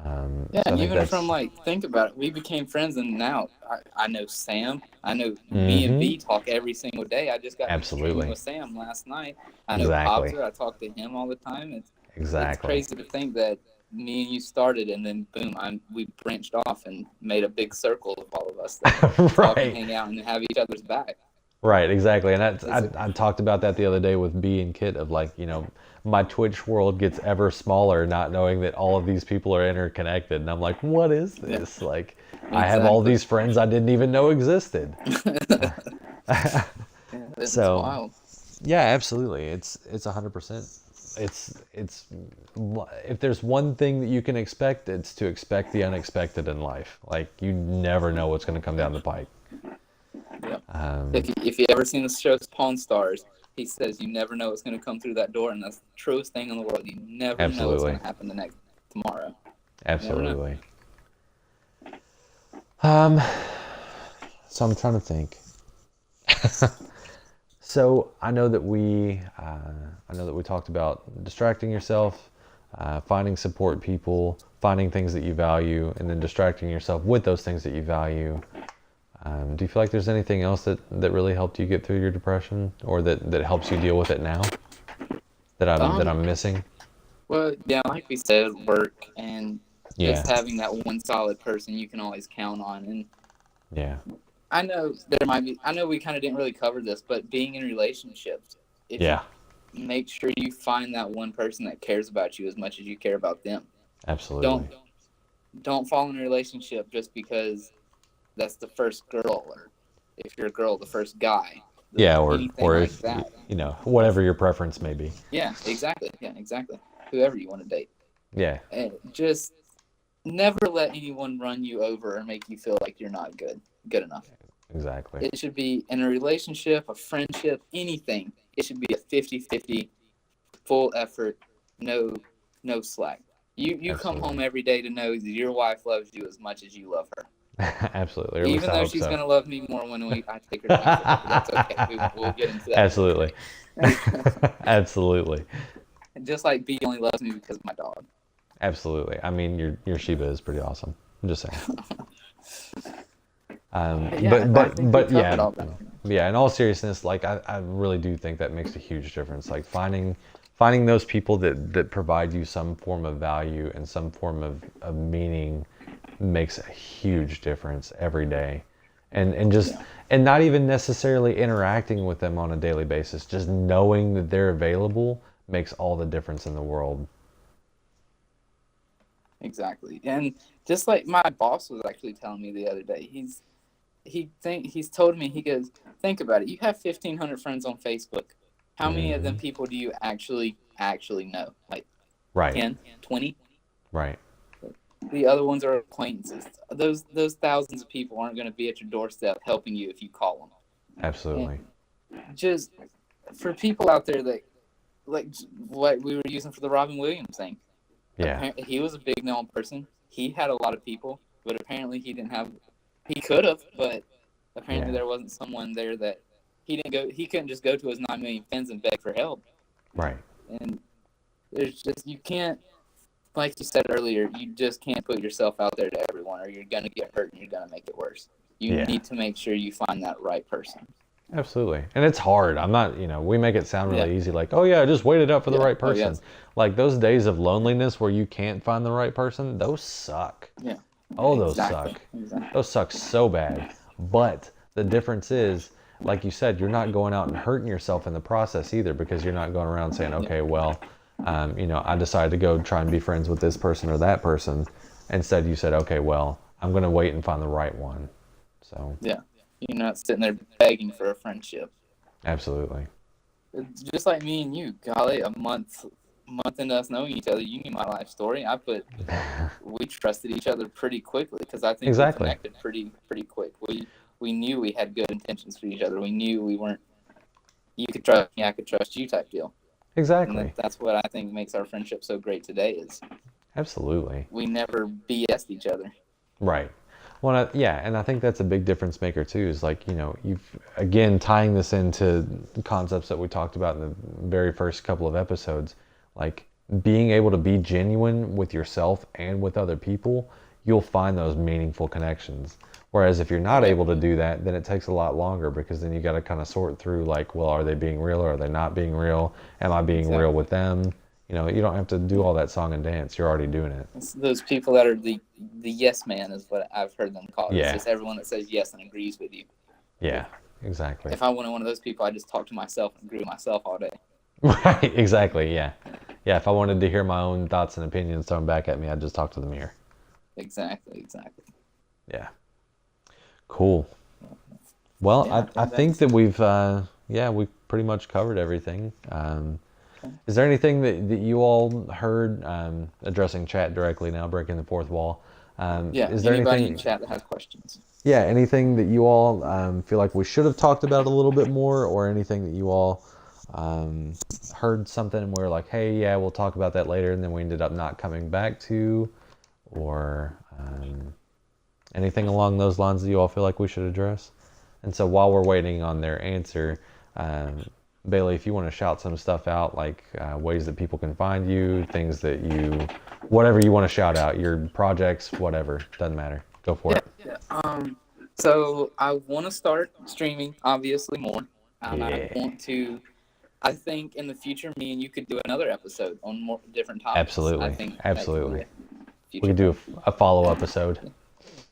Yeah, So I and think even from like, think about it, we became friends, and now I know Sam. I know me and Mm-hmm. B talk every single day. I just got done streaming Absolutely. with Sam last night. I know Exactly. Popzer. I talk to him all the time. It's Exactly. crazy to think that me and you started, and then boom, we branched off and made a big circle of all of us that talk and Right. hang out and have each other's back. Right, exactly. And I It's I talked about that the other day with B and Kit of like, my Twitch world gets ever smaller, not knowing that all of these people are interconnected. And I'm like, what is this? Like, I have all Exactly. these friends I didn't even know existed. Yeah, it's So, wild. yeah, absolutely. It's 100%. It's if there's one thing that you can expect, it's to expect the unexpected in life. Like, you never know what's going to come down the pike. Yep. Um, If you ever seen the show Pawn Stars, he says you never know what's going to come through that door, and that's the truest thing in the world. You never know what's Absolutely. going to happen tomorrow. Absolutely. So I'm trying to think. So I know that we talked about distracting yourself, finding support people, finding things that you value, and then distracting yourself with those things that you value. Do you feel like there's anything else that really helped you get through your depression, or that helps you deal with it now that I'm missing? Well, yeah, like we said, work and Yeah. just having that one solid person you can always count on. And Yeah. I know we kind of didn't really cover this, but being in relationships, if Yeah. you make sure you find that one person that cares about you as much as you care about them. Absolutely. Don't fall in a relationship just because that's the first girl, or if you're a girl, the first guy. Yeah, or like if that. Whatever your preference may be. Yeah, exactly. Yeah, exactly. Whoever you want to date. Yeah. And just never let anyone run you over or make you feel like you're not good enough. Exactly. It should be in a relationship, a friendship, anything. It should be a 50-50, full effort, no slack. You come home every day to know that your wife loves you as much as you love her. Absolutely. Or at least Even I though hope she's so. going to love me more when I take her time. That's okay. We'll get into that. Absolutely. Absolutely. Just like B only loves me because of my dog. Absolutely. I mean, your Shiba is pretty awesome. I'm just saying. But yeah, yeah. In all seriousness, like I really do think that makes a huge difference. Like finding those people that provide you some form of value and some form of meaning makes a huge difference every day. And not even necessarily interacting with them on a daily basis, just knowing that they're available makes all the difference in the world. Exactly. And just like my boss was actually telling me the other day, he's told me, he goes, think about it. You have 1,500 friends on Facebook. How many of them people do you actually know? Like Right. 10, 20? Right. The other ones are acquaintances. Those thousands of people aren't going to be at your doorstep helping you if you call them. Absolutely. And just for people out there that, like what we were using for the Robin Williams thing. Yeah. He was a big known person. He had a lot of people, but apparently he could have, but apparently there wasn't someone there that he couldn't just go to his 9 million fans and beg for help. Right. And there's just, you can't, like you said earlier, you just can't put yourself out there to everyone, or you're going to get hurt and you're going to make it worse. You need to make sure you find that right person. Absolutely. And it's hard. I'm not, we make it sound really easy, like, oh yeah, just wait it out for the right person. Yes. Like those days of loneliness where you can't find the right person, those suck. Yeah. Oh, those suck. Exactly. Those suck so bad. But the difference is, like you said, you're not going out and hurting yourself in the process either, because you're not going around saying, okay, well, I decided to go try and be friends with this person or that person. Instead, you said, okay, well, I'm going to wait and find the right one. So. Yeah. You're not sitting there begging for a friendship. Absolutely. It's just like me and you. Golly, a month into us knowing each other, you knew my life story. We trusted each other pretty quickly, because I think we connected pretty quick. we knew we had good intentions for each other. We knew we weren't, you could trust me, I could trust you type deal. Exactly. And that's what I think makes our friendship so great today is Absolutely. we never BS'd each other. Right. Well, yeah, and I think that's a big difference maker too. Is like, you know, you've again tying this into concepts that we talked about in the very first couple of episodes, like being able to be genuine with yourself and with other people, you'll find those meaningful connections. Whereas if you're not able to do that, then it takes a lot longer because then you got to kind of sort through like, well, are they being real or are they not being real? Am I being real with them? You know, you don't have to do all that song and dance. You're already doing it. It's those people that are the yes man is what I've heard them called. Yeah. It's just everyone that says yes and agrees with you. Yeah, exactly. If I wanted one of those people, I just talk to myself and agree with myself all day. Right, exactly, yeah. Yeah, if I wanted to hear my own thoughts and opinions thrown back at me, I'd just talk to the mirror. Exactly. Yeah. Cool. Well, Yeah, I think that we've pretty much covered everything. Is there anything that you all heard, addressing chat directly now, breaking the fourth wall? Is there anybody anything in chat that has questions? Yeah, anything that you all feel like we should have talked about a little bit more, or anything that you all heard something and we're like, hey, yeah, we'll talk about that later, and then we ended up not coming back to, or anything along those lines that you all feel like we should address? And so while we're waiting on their answer, Bailey, if you want to shout some stuff out, like ways that people can find you, things that you, whatever you want to shout out, your projects, whatever, doesn't matter. Go for it. Yeah. So I want to start streaming, obviously, more. I think in the future, me and you could do another episode on more different topics. Absolutely. I think Absolutely. We could do a follow episode,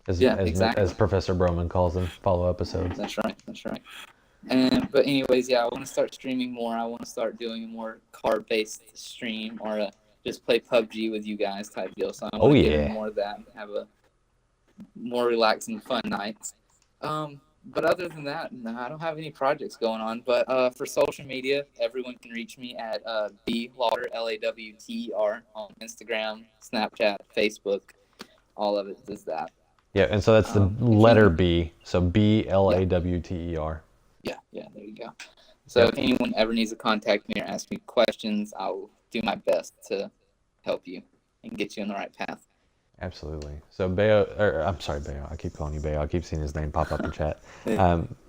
exactly. as Professor Broman calls them, follow episodes. That's right. But anyways, yeah, I want to start streaming more. I want to start doing a more card-based stream or just play PUBG with you guys type deal. So I want to get into more of that and have a more relaxing, fun nights. But other than that, no, I don't have any projects going on. But for social media, everyone can reach me at blawter, LAWTER, on Instagram, Snapchat, Facebook. All of it is that. Yeah, and so that's the letter B. So BLAWTER. Yeah, there you go. So if anyone ever needs to contact me or ask me questions, I will do my best to help you and get you on the right path. Absolutely. So I'm sorry, Bayo. I keep calling you Bayo. I keep seeing his name pop up in chat.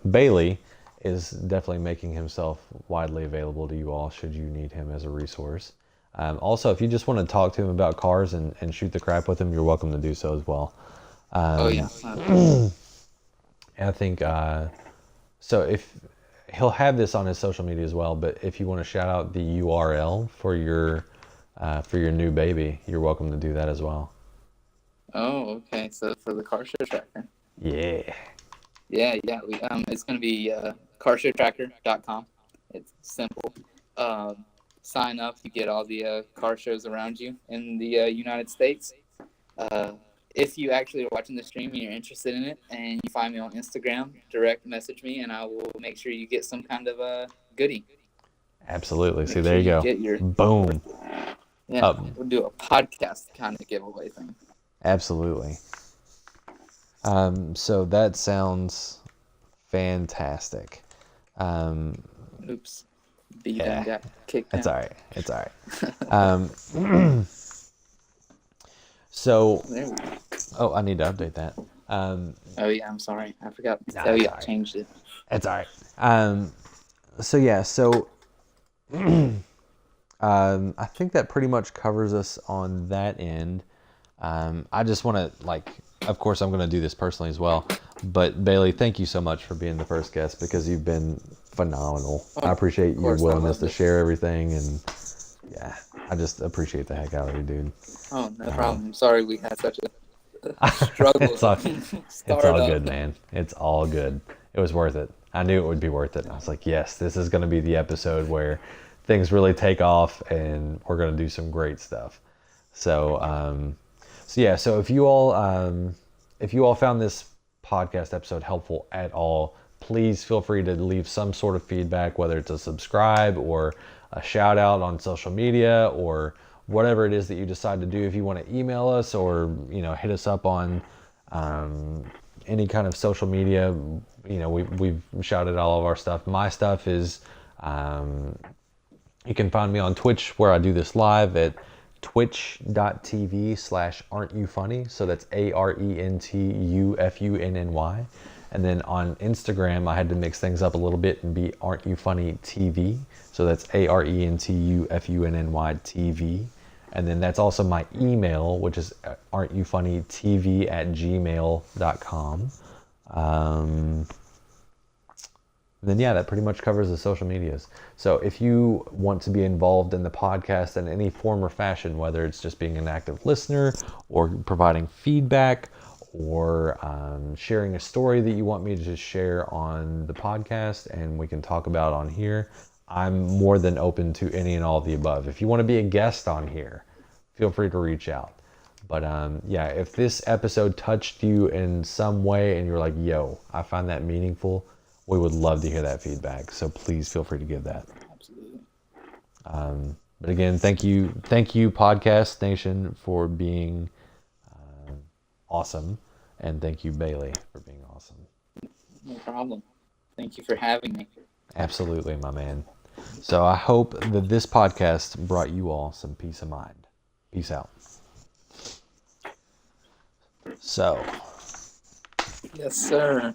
Bailey is definitely making himself widely available to you all should you need him as a resource. Also, if you just want to talk to him about cars and shoot the crap with him, you're welcome to do so as well. I think so. If he'll have this on his social media as well, but if you want to shout out the URL for your new baby, you're welcome to do that as well. Oh, okay. So for the car show tracker. Yeah. Yeah. It's going to be carshowtracker.com. It's simple. Sign up. You get all the car shows around you in the United States. If you actually are watching the stream and you're interested in it and you find me on Instagram, direct message me and I will make sure you get some kind of a goodie. Absolutely. See, there you go. Boom. Yeah, we'll do a podcast kind of giveaway thing. Absolutely. So that sounds fantastic. Oops. B-Done got kicked out. It's all right. So, I need to update that. Oh yeah, I'm sorry. I forgot. I changed it. It's all right. I think that pretty much covers us on that end. I just want to, of course, I'm going to do this personally as well. But Bailey, thank you so much for being the first guest because you've been phenomenal. I appreciate your willingness to share everything, and yeah, I just appreciate the heck out of you, dude. Oh, no problem. I'm sorry we had such a struggle. It's all good, man. It's all good. It was worth it. I knew it would be worth it. I was like, yes, this is going to be the episode where things really take off and we're going to do some great stuff. So if you all found this podcast episode helpful at all, please feel free to leave some sort of feedback, whether it's a subscribe or a shout out on social media or whatever it is that you decide to do. If you want to email us or hit us up on any kind of social media, we've shouted all of our stuff. My stuff is, you can find me on Twitch, where I do this live at twitch.tv/aren'tyouffunny. So that's ARENTUFUNNY. And then on Instagram, I had to mix things up a little bit and be Aren't You Funny TV. So that's ARENTUFUNNY TV. And then that's also my email, which is aren'tyouffunnytv@gmail.com. Then yeah, that pretty much covers the social medias. So if you want to be involved in the podcast in any form or fashion, whether it's just being an active listener or providing feedback or sharing a story that you want me to just share on the podcast and we can talk about on here, I'm more than open to any and all of the above. If you want to be a guest on here, feel free to reach out. But yeah, if this episode touched you in some way and you're like, yo, I find that meaningful, we would love to hear that feedback. So please feel free to give that. Absolutely. But again, thank you, Podcast Nation, for being awesome. And thank you, Bailey, for being awesome. No problem. Thank you for having me. Absolutely, my man. So I hope that this podcast brought you all some peace of mind. Peace out. So. Yes, sir.